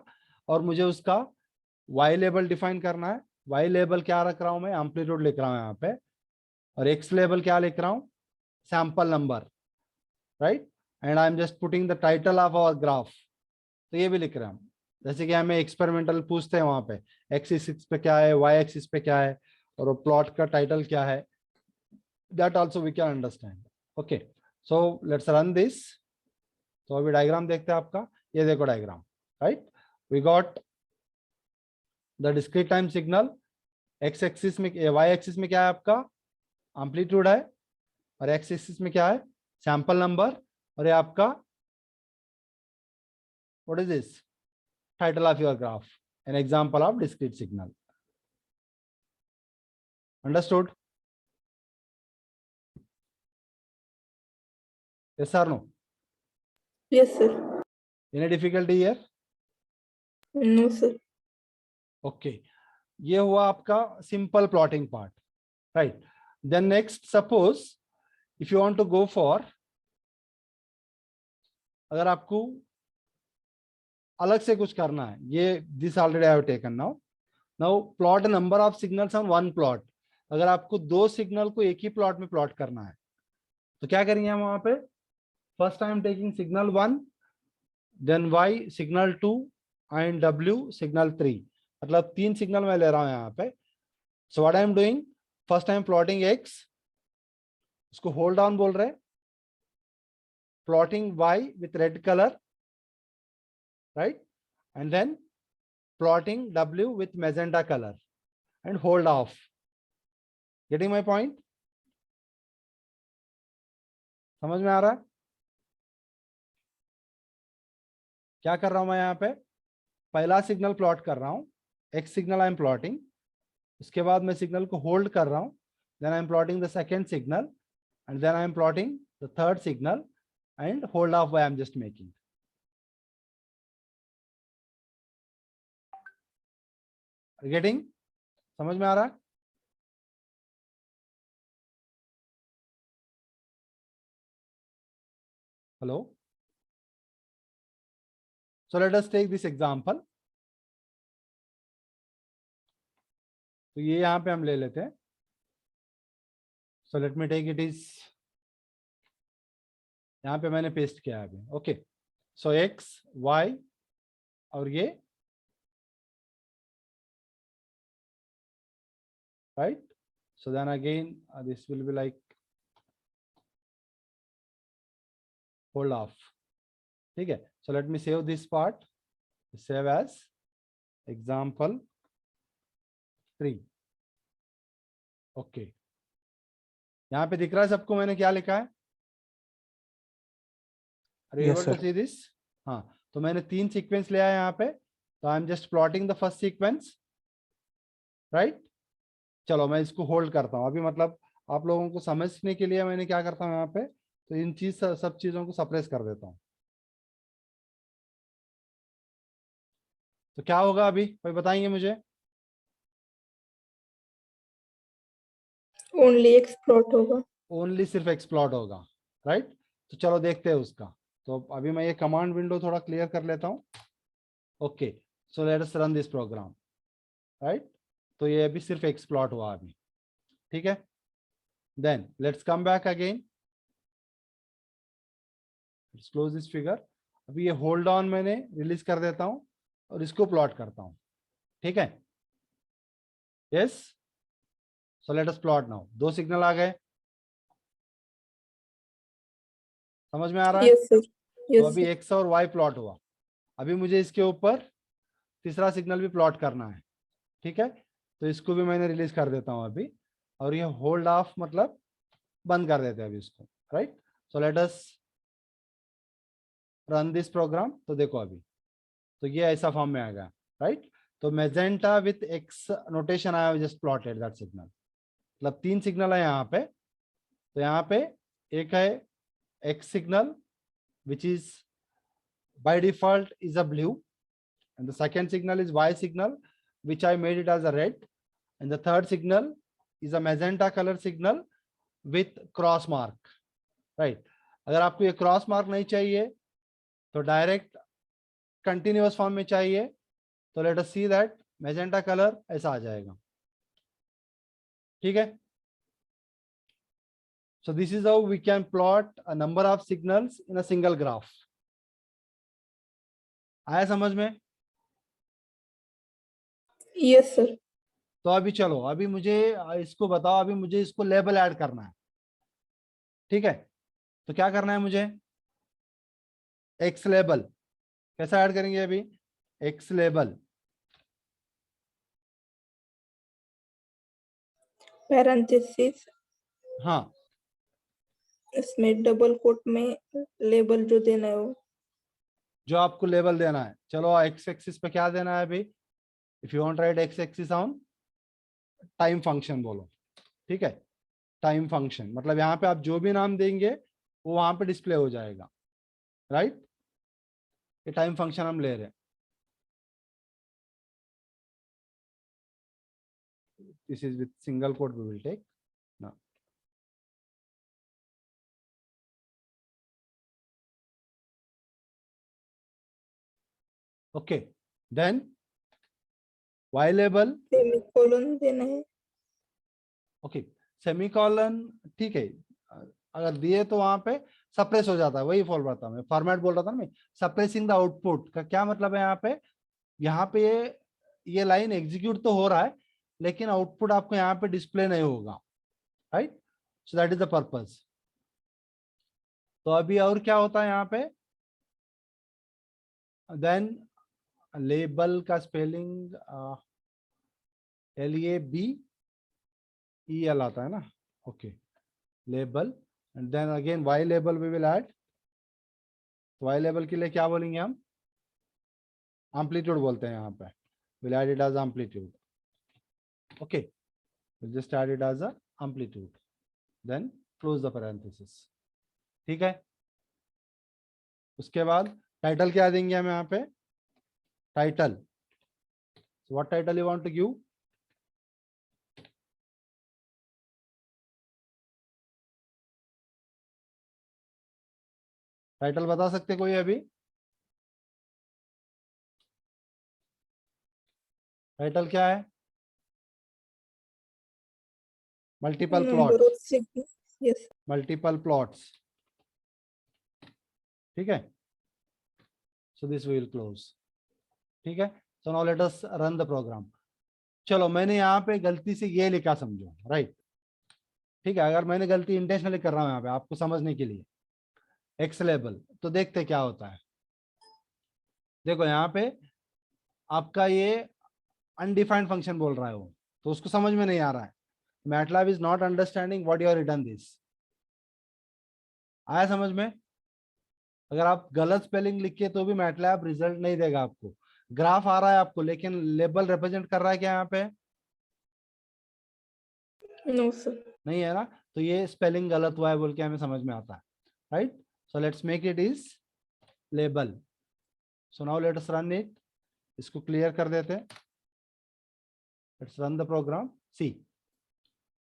Speaker 1: और मुझे उसका वाई लेबल डिफाइन करना है। वाई लेबल क्या रख रहा हूं मैं, एम्पलीट्यूड लिख रहा हूं यहाँ पे, और एक्स लेबल क्या लिख रहा हूँ, sample number, right. And I am just putting the title of our graph, तो ये भी लिख रहे हैं हम, जैसे कि हमें एक्सपेरिमेंटल पूछते हैं वहां पे एक्स एक्सिस पे क्या है, वाई एक्सिस पे क्या है, और वो प्लॉट का टाइटल क्या है, that also we can understand. Okay, so let's run this. तो अभी डायग्राम देखते हैं आपका, ये देखो diagram, right. We got the discrete time signal, x axis में, वाई एक्सिस में क्या है आपका, एम्पलीट्यूड है, और एक्स एक्सिस में क्या है, सैंपल नंबर, और ये आपका what is this, title of your graph, an example of discrete signal. Understood? Yes or no?
Speaker 2: Yes sir.
Speaker 1: Any difficulty here?
Speaker 2: No sir.
Speaker 1: Okay, ये हुआ आपका simple plotting part, right? Then next, suppose if you want to go for, अगर आपको अलग से कुछ करना है, ये this already I have taken now. Now plot a number of signals on one plot. अगर आपको 2 सिग्नल को एक ही प्लॉट में प्लॉट करना है तो क्या करेंगे हम वहां पे, first time taking signal 1, then y signal 2 and w signal 3, मतलब 3 सिग्नल मैं ले रहा हूं यहाँ पे. So what I am doing, first I am plotting x, उसको होल्ड डाउन बोल रहे, plotting y with red colour, right, and then plotting w with magenta colour and hold off. Getting my point? समझ में आ रहा है क्या कर रहा हूं मैं यहाँ पे? पहला सिग्नल प्लॉट कर रहा हूं, x signal I am plotting, उसके बाद मैं सिग्नल को होल्ड कर रहा हूं, then I am plotting the second signal, and then I am plotting the third signal and hold off I am just making. Getting? समझ में आ रहा है? Hello? So let us take this example. तो ये यहाँ पे हम ले लेते हैं. So let me take it is, यहाँ पे मैंने पेस्ट किया है अभी. ओके, सो x y और ये, right? So then again this will be like hold off. ठीक है, so let me save this part, save as example 3. Okay, यहाँ पे दिख रहा है सबको मैंने क्या लिखा है?
Speaker 4: Yes, sir.
Speaker 1: See this? हाँ, तो मैंने 3 सीक्वेंस लिया है यहाँ पे, तो आई am just plotting the first sequence, right. चलो मैं इसको होल्ड करता हूँ अभी, मतलब आप लोगों को समझने के लिए मैंने क्या करता हूँ यहाँ पे, तो इन सब चीजों को सप्रेस कर देता हूँ. तो क्या होगा अभी, कोई बताएंगे मुझे?
Speaker 2: ओनली एक्सप्लोर होगा.
Speaker 1: ओनली सिर्फ एक्सप्लॉट होगा, राइट. तो चलो देखते हैं उसका. तो अभी मैं ये कमांड विंडो थोड़ा क्लियर कर लेता हूँ. Okay, so let us run this program, right. तो ये अभी सिर्फ एक्सप्लॉट हुआ अभी, ठीक है. Then let's come back again, let's close this figure. अभी ये होल्ड ऑन मैंने रिलीज कर देता हूँ और इसको प्लॉट करता हूँ, ठीक है. Yes, so let us plot now. 2 signal आ गए, समझ में आ रहा है?
Speaker 2: Yes sir.
Speaker 1: तो अभी x और y प्लॉट हुआ. अभी मुझे इसके ऊपर तीसरा सिग्नल भी प्लॉट करना है, ठीक है. तो इसको भी मैंने रिलीज कर देता हूं अभी, और ये होल्ड ऑफ मतलब बंद कर देते हैं अभी इसको, right. So let us run this program. तो देखो अभी, तो ये ऐसा फॉर्म में आएगा, राइट. तो magenta with x notation I have just plotted that signal, मतलब 3 सिग्नल है यहाँ पे. तो यहाँ पे एक है x signal which is by default is a blue, and the second signal is y signal which I made it as a red, and the third signal is a magenta color signal with cross mark, right. अगर आपको ये cross mark नहीं चाहिए तो direct continuous form में चाहिए, तो let us see that magenta colour ऐसा आ जाएगा, ठीक है. So this is how we can plot a number of signals in a single graph. आया समझ में?
Speaker 2: Yes sir.
Speaker 1: तो अभी चलो, अभी मुझे इसको बताओ, अभी मुझे इसको लेबल ऐड करना है, ठीक है. तो क्या करना है मुझे? X label. कैसा ऐड करेंगे अभी? एक्स लेबल,
Speaker 2: पैरेंथेसिस,
Speaker 1: हाँ,
Speaker 2: इसमें डबल कोट में लेबल जो देना है वो.
Speaker 1: जो आपको लेबल देना है. चलो एक्स एक्सिस पे क्या देना है अभी? If you want right x axis on time function बोलो, ठीक है. टाइम फंक्शन मतलब यहाँ पे आप जो भी नाम देंगे वो वहां पे डिस्प्ले हो जाएगा, राइट. ये टाइम फंक्शन हम ले रहे हैं. This is with single quote we will take now. Okay, then y label,
Speaker 2: semicolon देना है.
Speaker 1: okay, सेमीकोलन, ठीक है. अगर दिए तो वहां पे सप्रेस हो जाता है, वही बोल रहा था मैं, फॉर्मेट बोल रहा था ना मैं, सप्रेसिंग द आउटपुट का क्या मतलब है यहाँ पे ये लाइन एग्जीक्यूट तो हो रहा है लेकिन आउटपुट आपको यहाँ पे डिस्प्ले नहीं होगा, right. So that is the purpose. तो अभी और क्या होता है यहाँ पे, देन लेबल का स्पेलिंग LABEL आता है ना, okay, label, and then again y label we will add. Y label के लिए क्या बोलेंगे हम, एम्पलीट्यूड बोलते हैं यहाँ पे, will add it as amplitude, okay, just add it as a amplitude, then close the parenthesis, ठीक है। उसके बाद टाइटल क्या देंगे हम यहाँ पे, title, what title you want to give, title बता सकते कोई अभी, टाइटल क्या है, multiple
Speaker 2: Number
Speaker 1: plots,
Speaker 2: of signals. Yes.
Speaker 1: Multiple plots, ठीक है। सो दिस विल क्लोज, ठीक है। So now let us run the program. चलो मैंने यहाँ पे गलती से ये लिखा समझो, राइट, ठीक है। अगर मैंने गलती इंटेंशनली कर रहा हूँ यहाँ पे आपको समझने के लिए, एक्स लेबल, तो देखते क्या होता है। देखो यहाँ पे आपका ये अनडिफाइंड फंक्शन बोल रहा है वो, तो उसको समझ में नहीं आ रहा है, MATLAB is not understanding what you are written this. आया समझ में, अगर आप गलत स्पेलिंग लिखिए तो भी मैटलैब रिजल्ट नहीं देगा आपको। ग्राफ आ रहा है आपको लेकिन लेबल रिप्रेजेंट कर रहा है क्या यहाँ पे,
Speaker 2: No, sir.
Speaker 1: नहीं है ना, तो ये स्पेलिंग गलत हुआ है बोल के हमें समझ में आता है, right. So let's make it is label. So now let's run it, इसको क्लियर कर देते हैं, लेट्स रन द प्रोग्राम, सी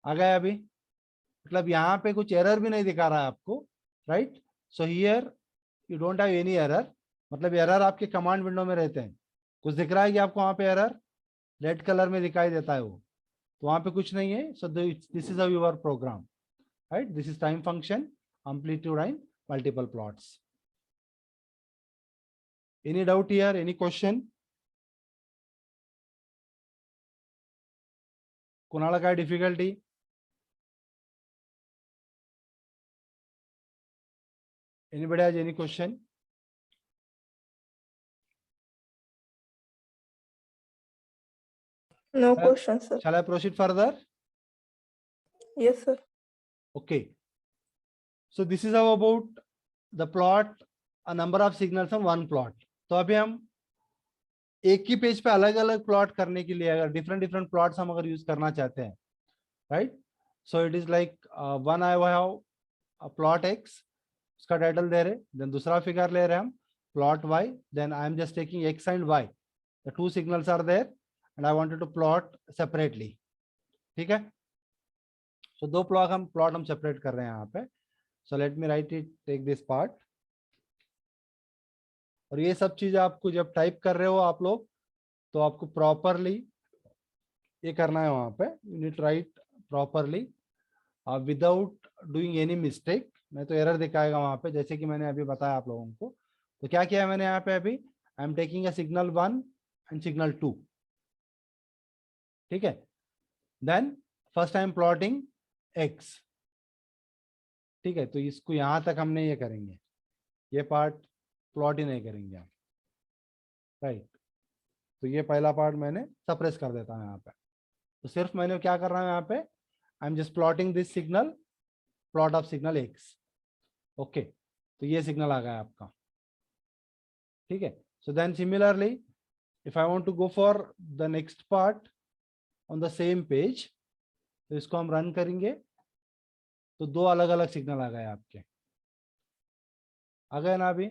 Speaker 1: आ गया अभी, मतलब यहाँ पे कुछ एरर भी नहीं दिखा रहा है आपको, right. So here you don't have any error, मतलब एरर आपके कमांड विंडो में रहते हैं। कुछ दिख रहा है कि आपको वहाँ पे एरर रेड कलर में दिखाई देता है वो, तो वहाँ पे कुछ नहीं है। So this is your program, right, this is time function, amplitude and multiple plots. Any doubt here, any question? कुणाला काय difficulty, anybody has any question?
Speaker 2: No question, sir.
Speaker 1: Shall I proceed further?
Speaker 2: Yes, sir.
Speaker 1: Okay, so this is how about the plot a number of signals on one plot. तो अभी हम एक ही page पे अलग अलग plot करने के लिए अगर डिफरेंट प्लॉट्स हम अगर यूज करना चाहते हैं, right, so it is like one I have plot x, उसका टाइटल दे रहे, देन दूसरा फिगर ले रहे हम plot y, then I am just taking x and y, the two signals are there and I wanted to plot separately, ठीक है। सो दो प्लॉट हम सेपरेट कर रहे हैं यहाँ पे। So let me write it, take this part, और ये सब चीज आपको जब टाइप कर रहे हो आप लोग तो आपको प्रॉपरली ये करना है वहां पे, you need right properly without doing any mistake, नहीं तो एरर दिखाएगा वहां पे, जैसे कि मैंने अभी बताया आप लोगों को। तो क्या किया है मैंने यहाँ पे, अभी I am taking a signal 1 and signal 2, ठीक है। Then first I am plotting x, ठीक है, तो इसको यहां तक हमने ये करेंगे, ये पार्ट प्लॉट ही नहीं करेंगे हम, राइट। तो ये पहला पार्ट मैंने सप्रेस कर देता हूँ यहाँ पे। तो सिर्फ मैंने क्या कर रहा हूँ यहाँ पे, I am just plotting this signal, plot of signal x, okay. तो ये सिग्नल आ गया आपका, ठीक है। So then similarly if I want to go for the next part on the same page, तो इसको हम रन करेंगे, तो दो अलग अलग सिग्नल आ गए आपके, आ गए ना अभी।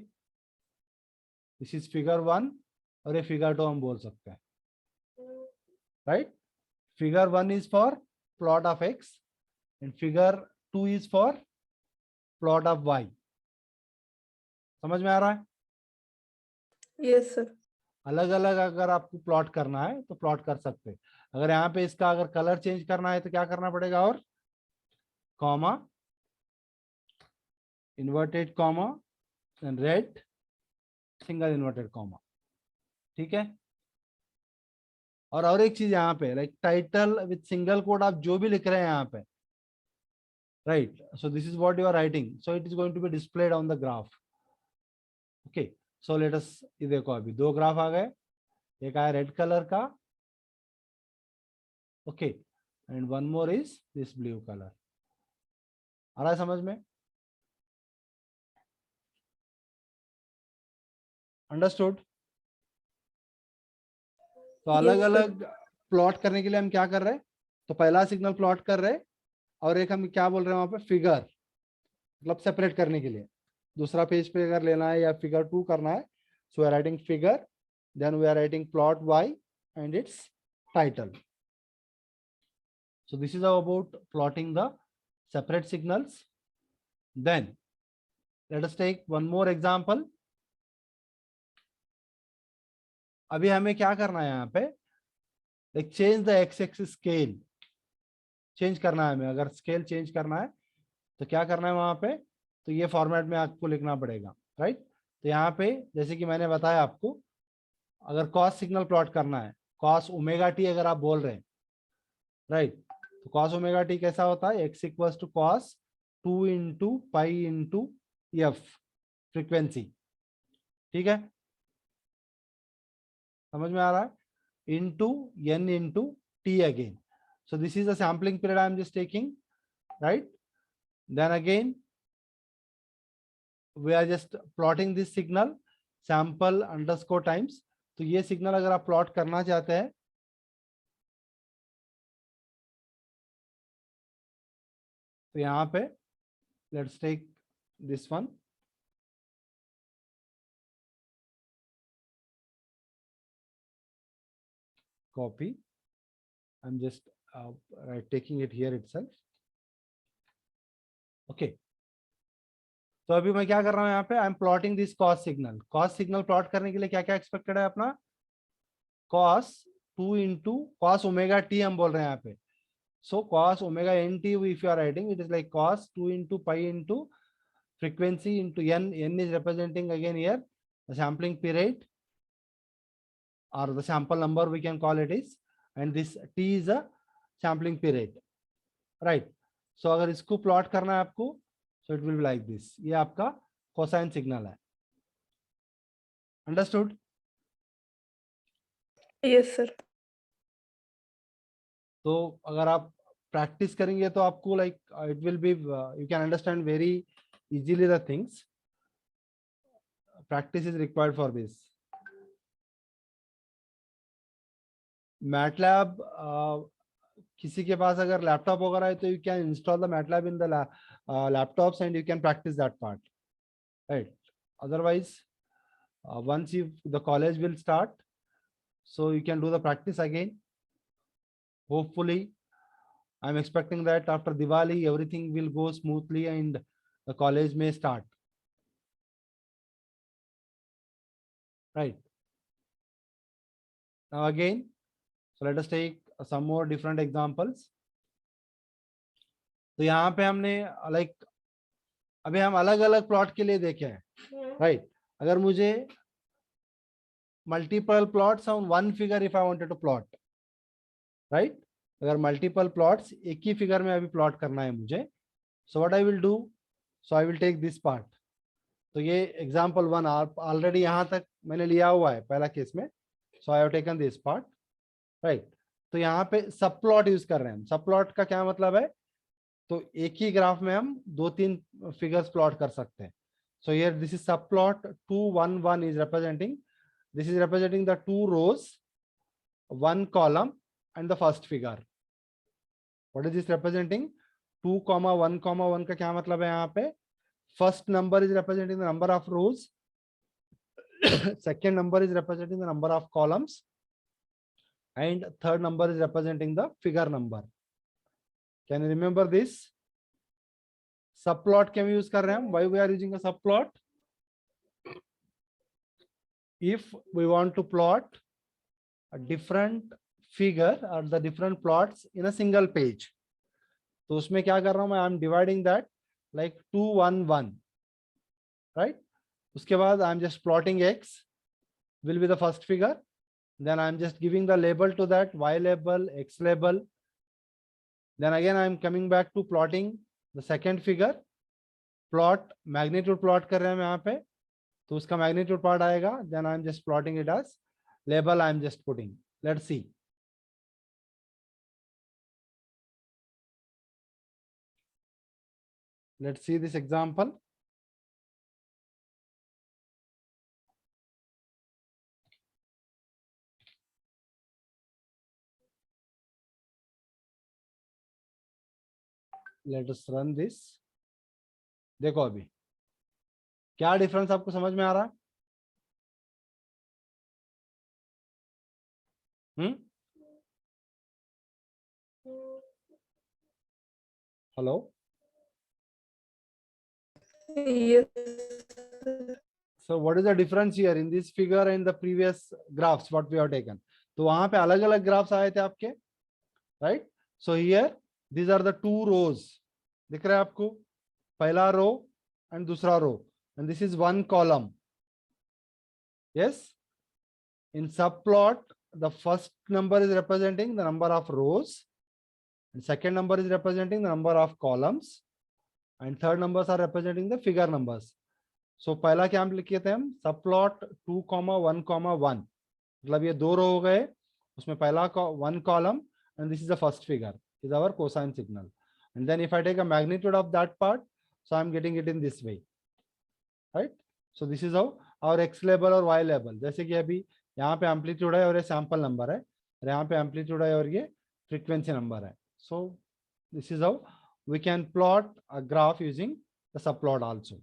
Speaker 1: दिस इज फिगर 1 और ये फिगर 2 हम बोल सकते हैं, right. Figure 1 is for plot of x and figure 2 is for plot of y. समझ में आ रहा है?
Speaker 2: Yes, sir.
Speaker 1: अलग अलग अगर आपको प्लॉट करना है तो प्लॉट कर सकते हैं। अगर यहाँ पे इसका अगर कलर चेंज करना है तो क्या करना पड़ेगा, और comma inverted comma, then red, single inverted comma. ठीक है. और एक चीज यहाँ पे like title with single quote आप जो भी लिख रहे हैं यहाँ पे, right. So this is what you are writing, so it is going to be displayed on the graph. Okay, so let us, ये देखो अभी दो ग्राफ आ गए, एक आया रेड कलर का, okay, and one more is this blue colour. आ रहा है समझ में? अंडरस्टूड? तो अलग अलग प्लॉट करने के लिए हम क्या कर रहे हैं, तो पहला सिग्नल प्लॉट कर रहे हैं और एक हम क्या बोल रहे हैं वहां पे फिगर, मतलब सेपरेट करने के लिए. दूसरा पेज पे अगर लेना है या फिगर 2 करना है, so we are writing figure, then we are writing plot y and its title. So this is about plotting the separate signals. Then let us take one more example. अभी हमें क्या करना है यहाँ पे, like change the x-axis scale, change करना है हमें. अगर स्केल चेंज करना है तो क्या करना है वहां पे, तो ये फॉर्मेट में आपको लिखना पड़ेगा, राइट. तो यहाँ पे जैसे कि मैंने बताया आपको, अगर कॉस सिग्नल प्लॉट करना है, कॉस ओमेगा टी अगर आप बोल रहे हैं, राइट, तो कॉस ओमेगा टी कैसा होता है, x equals to cos 2 into pi into f frequency. ठीक है, समझ में आ रहा है, into n into t again. So this is the sampling period I am just taking, right? Then again, we are just plotting this signal, sample underscore times. तो ये signal अगर आप प्लॉट करना चाहते हैं, तो यहाँ पे let's take this one. Copy. I'm just taking it here itself. Okay. तो अभी मैं क्या कर रहा हूं यहाँ पे, I am plotting this cos signal. Cos signal plot करने के लिए क्या क्या एक्सपेक्टेड है अपना, cos 2 into cos omega t हम बोल रहे हैं यहाँ पे. So cos omega n t if you are writing, it is like cos 2 into pi into frequency into n. N is representing again here the sampling period or the sample number we can call it is, and this t is a sampling period, right. So अगर इसको plot करना है आपको, so it will be like this. ये आपका cosine signal है. Understood?
Speaker 2: Yes sir.
Speaker 1: तो अगर आप प्रैक्टिस करेंगे तो आपको like it will be, you can understand very easily the things. Practice is required for this. MATLAB किसी के पास अगर लैपटॉप वगैरह है तो you can install the MATLAB in the laptops and you can practice that part, right. Otherwise once the college will start, so you can do the practice again. Hopefully I'm expecting that after Diwali everything will go smoothly and the college may start, right. Now again, so let us take some more different examples. तो यहाँ पे हमने like अभी हम अलग अलग plot के लिए देखे हैं, राइट. अगर मुझे multiple plots on one figure if I wanted to plot, right, अगर मल्टीपल प्लॉट्स एक ही फिगर में अभी प्लॉट करना है मुझे, so what I will do, so I will take this part. तो ये एग्जांपल 1 ऑलरेडी यहाँ तक मैंने लिया हुआ है पहला केस में, so I have taken this part, right. तो यहाँ पे सब प्लॉट यूज कर रहे हैं हम. सब प्लॉट का क्या मतलब है, तो एक ही ग्राफ में हम 2-3 फिगर्स प्लॉट कर सकते हैं. So here this is subplot 2 1 1 is representing, this is representing the 2 rows, 1 column and the first figure. What is this representing? 2 1 1 का क्या मतलब है यहाँ पे, first number is representing the number of rows, second number is representing the number of columns, and third number is representing the figure number. Can you remember this? Subplot can we use कर रहे हैं हम. Why we are using a subplot? If we want to plot a different figure or the different plots in a single page, तो उसमें क्या कर रहा हूँ मैं, I am dividing that like 2 1 1. right? उसके बाद I am just plotting x will be the first figure. Then I am just giving the label to that, y label, x label. Then again I am coming back to plotting the second figure. Plot magnitude plot कर रहे हैं हम यहाँ पे, तो उसका magnitude part आएगा. Then I am just plotting it as label. I am just putting. Let's see. Let's see this example. Let us run this. देखो अभी क्या डिफरेंस आपको समझ में आ रहा है? Hello.
Speaker 2: Yes.
Speaker 1: So what is the difference here in this figure and the previous graphs what we have taken? तो वहां पे अलग अलग ग्राफ्स आए थे आपके, right? So here these are the two rows. दिख रहा है आपको? पहला रो and दूसरा रो, and this is one column. Yes. In subplot, the first number is representing the number of rows, and second number is representing the number of columns, and third numbers are representing the figure numbers. So पहला क्या हम लिखे थे हम? Subplot 2,1,1. मतलब ये दो रो हो गए, उसमें पहला one column and this is the first figure is our cosine signal. And then if I take a magnitude of that part, so I'm getting it in this way, right? So this is how our x label और y label, जैसे कि अभी यहाँ पे amplitude है और ये sample number है, और यहाँ पे एम्पलीट्यूड है और ये फ्रीक्वेंसी नंबर है. So this is how we can plot a graph using the subplot also.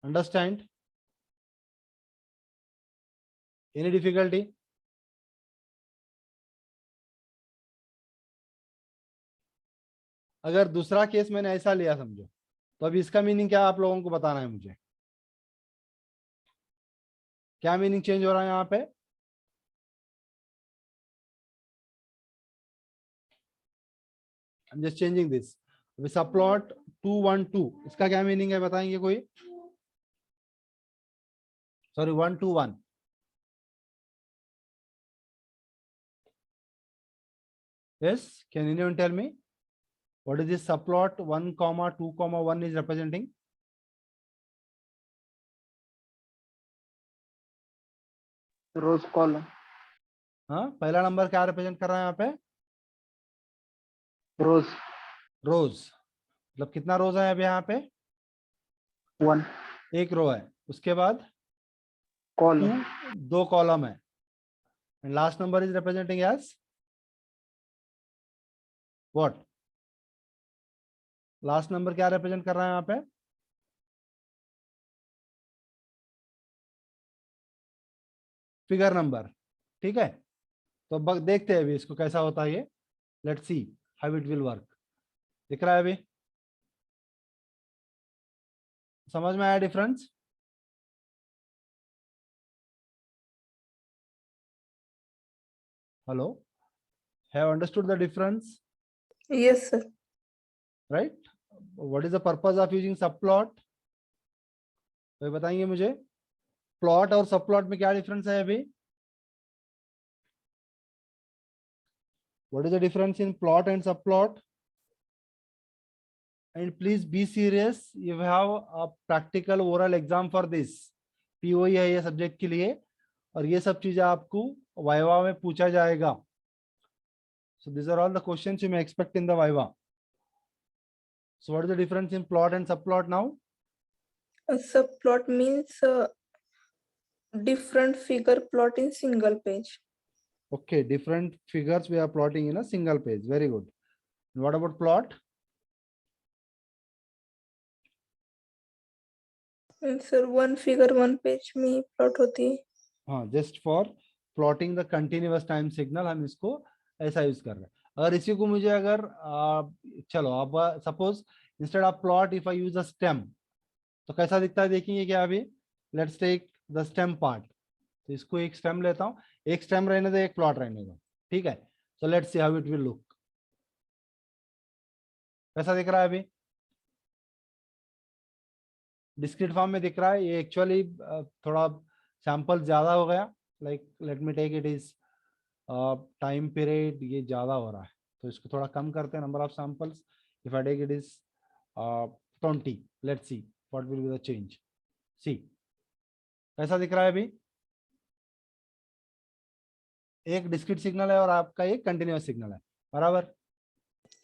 Speaker 1: Understand? Any difficulty? अगर दूसरा केस मैंने ऐसा लिया समझो, तो अभी इसका मीनिंग क्या आप लोगों को बताना है मुझे. क्या मीनिंग चेंज हो रहा है यहाँ पे? I'm just changing this. अभी subplot 2,1,2 इसका क्या मीनिंग है बताएंगे कोई? Sorry, 1,2,1. Yes, can anyone tell me what is this subplot 1,2,1 is representing?
Speaker 4: Rows column.
Speaker 1: हाँ, पहला नंबर क्या रिप्रेजेंट कर रहा है यहाँ पे?
Speaker 4: रोज.
Speaker 1: रोज. मतलब कितना रोज है अभी यहाँ पे?
Speaker 4: 1.
Speaker 1: एक रो है. उसके बाद
Speaker 4: कॉलम.
Speaker 1: दो कॉलम है. And last number is representing as what? Last number क्या रिप्रेजेंट कर रहा है यहाँ पे? Figure number. ठीक है, तो देखते हैं अभी इसको कैसा होता है ये. Let's see how it will work. दिख रहा है अभी? समझ में आया difference? Hello, have understood the difference?
Speaker 2: Yes, sir.
Speaker 1: Right. What is the purpose of using subplot? तो बताएंगे मुझे प्लॉट और सबप्लॉट में क्या डिफरेंस है अभी? What is the difference in plot and subplot? And please be serious. You have a practical oral exam for this. POE है ये सब्जेक्ट के लिए, और ये सब चीजें आपको वाइवा में पूछा जाएगा. So these are all the questions you may expect in the viva. So what is the difference in plot and subplot now?
Speaker 2: A subplot means different figure plot in single page.
Speaker 1: Okay, different figures we are plotting in a single page. Very good. And what about plot?
Speaker 2: And sir, one figure one page में plot होती है.
Speaker 1: हाँ, just for plotting the continuous time signal हम इसको ऐसा use कर रहे हैं. अगर इसी को मुझे अगर चलो आप suppose instead of plot if I use a stem, तो कैसा दिखता है देखेंगे क्या अभी? Let's take the stem part. तो इसको एक स्टेम लेता हूँ, एक स्टेम रहने दो, एक प्लॉट रहने दो. ठीक है, सो let's see how it will look. कैसा दिख रहा है अभी? डिस्क्रीट फॉर्म में दिख रहा है, ये एक्चुअली थोड़ा सैंपल ज्यादा हो गया, like let me take it is time period, ये ज्यादा हो रहा है, तो इसको थोड़ा कम करते हैं, number of samples, if I take it is 20, let's see what will be the change. See कैसा दिख रहा है अभी, एक डिस्क्रीट सिग्नल है और आपका एक कंटिन्यूअस सिग्नल है, बराबर,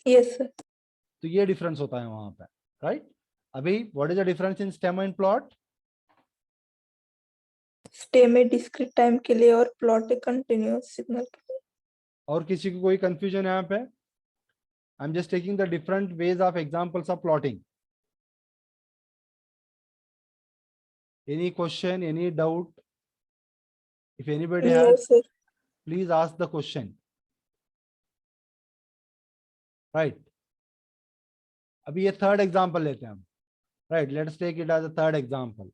Speaker 2: यस सर।
Speaker 1: तो ये डिफरेंस होता है वहां पे, राइट। अभी what is the difference in stem and plot?
Speaker 2: Stem है डिस्क्रीट टाइम के लिए और प्लॉट है कंटिन्यूअस सिग्नल के लिए।
Speaker 1: और किसी को कोई कंफ्यूजन यहाँ पे? I am just taking the different ways of examples of plotting. Any question, any doubt? If anybody
Speaker 2: no
Speaker 1: has,
Speaker 2: sir.
Speaker 1: Please ask the question, right. अभी ये थर्ड एग्जांपल लेते हैं हम, right, let's take it as a third example.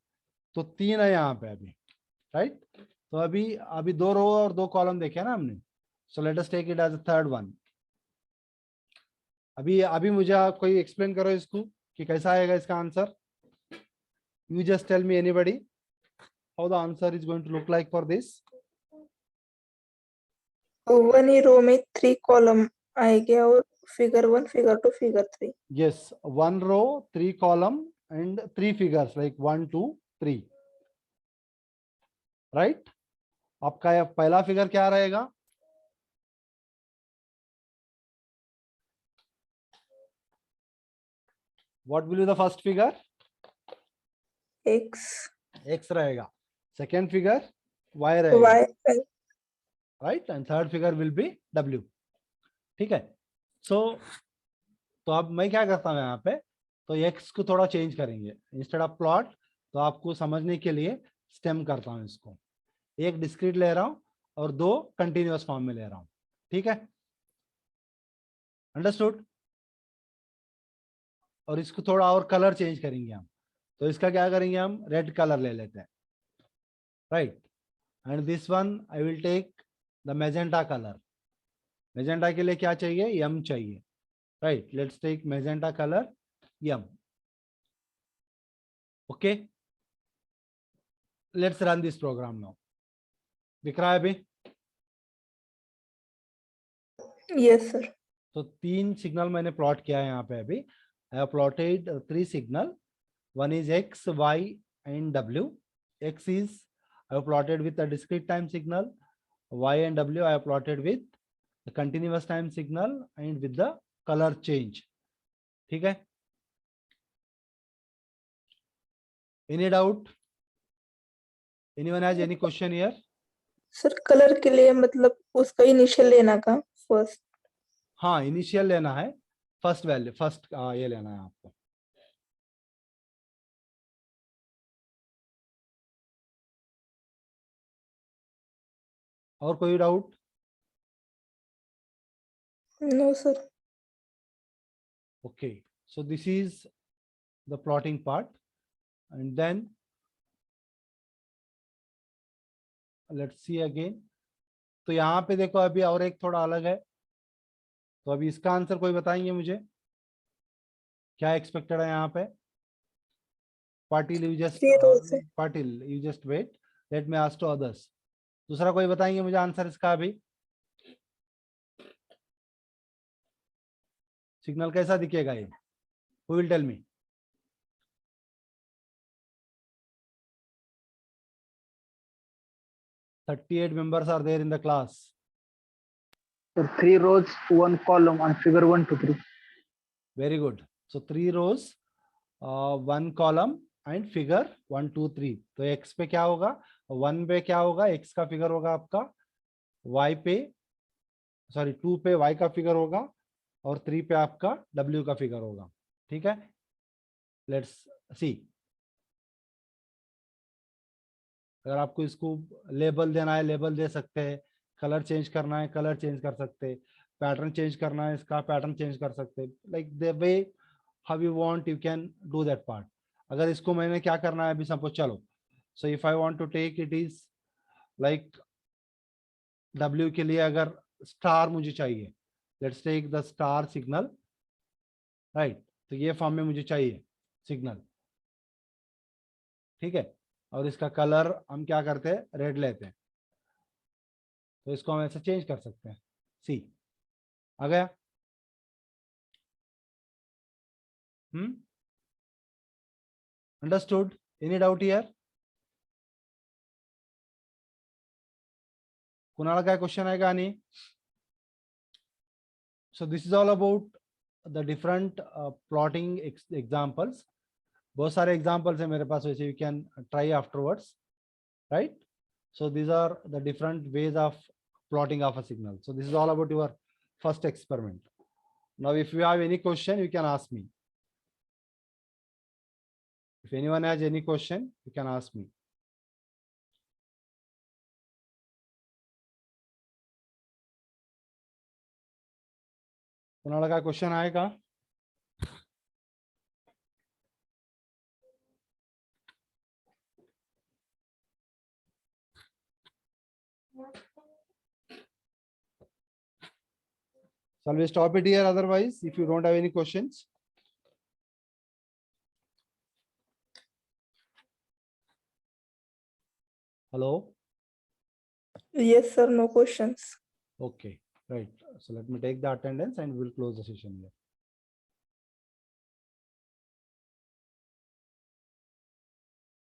Speaker 1: तो 3 है यहाँ पे अभी, राइट। तो अभी 2 रो और 2 कॉलम देखे ना हमने, so let us take it as a third one. अभी मुझे आप कोई एक्सप्लेन करो इसको कि कैसा आएगा इसका answer. You just tell me anybody how the answer is going to look like for this.
Speaker 2: One ही रो में 3 कॉलम आएगा और figure 1, figure 2, figure 3।
Speaker 1: yes, 1 row 3 column and 3 figures like 1 2 3, right। आपका पहला फिगर क्या रहेगा? what will be the first figure?
Speaker 2: x
Speaker 1: x रहेगा। Second figure y रहेगा,
Speaker 2: y
Speaker 1: right, and third figure will be w, ठीक है। तो अब मैं क्या करता हूँ यहाँ पे, तो x को थोड़ा चेंज करेंगे, इंस्टेड ऑफ प्लॉट, तो आपको समझने के लिए स्टेम करता हूँ इसको, एक डिस्क्रीट ले रहा हूँ और 2 कंटिन्यूअस फॉर्म में ले रहा हूँ, ठीक है, अंडरस्टूड। और इसको थोड़ा और कलर चेंज करेंगे हम, तो इसका क्या करेंगे, हम रेड कलर ले लेते हैं, right, and this one I will take the magenta colour. Magenta के लिए क्या चाहिए, यम चाहिए, right, let's take magenta colour m, okay. Let's run this program now. दिख रहा है अभी?
Speaker 2: Yes sir.
Speaker 1: तो 3 सिग्नल मैंने प्लॉट किया है यहाँ पे अभी। आई have plotted 3 signal, one is x, y and w. X is I have plotted with a discrete time signal, y and w I have plotted with the continuous time signal and with the color change, ठीक है। Any doubt? Anyone has any question here?
Speaker 2: Sir colour के लिए मतलब उसका initial लेना का first?
Speaker 1: हाँ, initial लेना है, फर्स्ट वैल्यू, फर्स्ट ये लेना है आपको। और कोई doubt?
Speaker 2: No sir.
Speaker 1: Okay, so this is the plotting part, and then let's see again। तो यहाँ पे देखो अभी और एक थोड़ा अलग है, तो अभी इसका आंसर कोई बताएंगे मुझे, क्या एक्सपेक्टेड है यहाँ पे? पाटिल यू जस्ट,
Speaker 2: 3 रोज है।
Speaker 1: Patil you just wait, let me ask to others. दूसरा कोई बताएंगे मुझे आंसर इसका अभी? सिग्नल कैसा दिखेगा ये? Who will tell me? $38 members are there in the class.
Speaker 4: So 3 rows, 1 column on figure 1 to 3.
Speaker 1: Very good. So 3 rows, 1 column and figure 1 2 3। तो x पे क्या होगा, 1 पे क्या होगा, x का फिगर होगा आपका, y पे सॉरी 2 पे y का फिगर होगा और 3 पे आपका w का फिगर होगा, ठीक है। लेट्स सी, अगर आपको इसको लेबल देना है लेबल दे सकते हैं, कलर चेंज करना है कलर चेंज कर सकते हैं, पैटर्न चेंज करना है इसका पैटर्न चेंज कर सकते हैं, like the way how you want you can do that part. अगर इसको मैंने क्या करना है अभी सपोज, चलो so if I want to take it is like W के लिए अगर स्टार मुझे चाहिए, let's take the star signal, right, तो ये फॉर्म में मुझे चाहिए सिग्नल, ठीक है, और इसका कलर हम क्या करते हैं, रेड लेते हैं, तो इसको हम ऐसे चेंज कर सकते हैं। सी आ गया? अंडरस्टूड? Any doubt here? कुणाला काय क्वेश्चन आहे का? आणि so this is all about the different plotting examples. बहुत सारे examples है मेरे पास, वैसे you can try afterwards, right? So these are the different ways of plotting of a signal. So this is all about your first experiment. Now if you have any question, you can ask me. If anyone has any question, you can ask me. कुणाला काय question आहे का? Shall we stop it here? Otherwise, if you don't have any questions. Hello?
Speaker 2: Yes, sir. No questions.
Speaker 1: Okay, right. So let me take the attendance and we'll close the session here.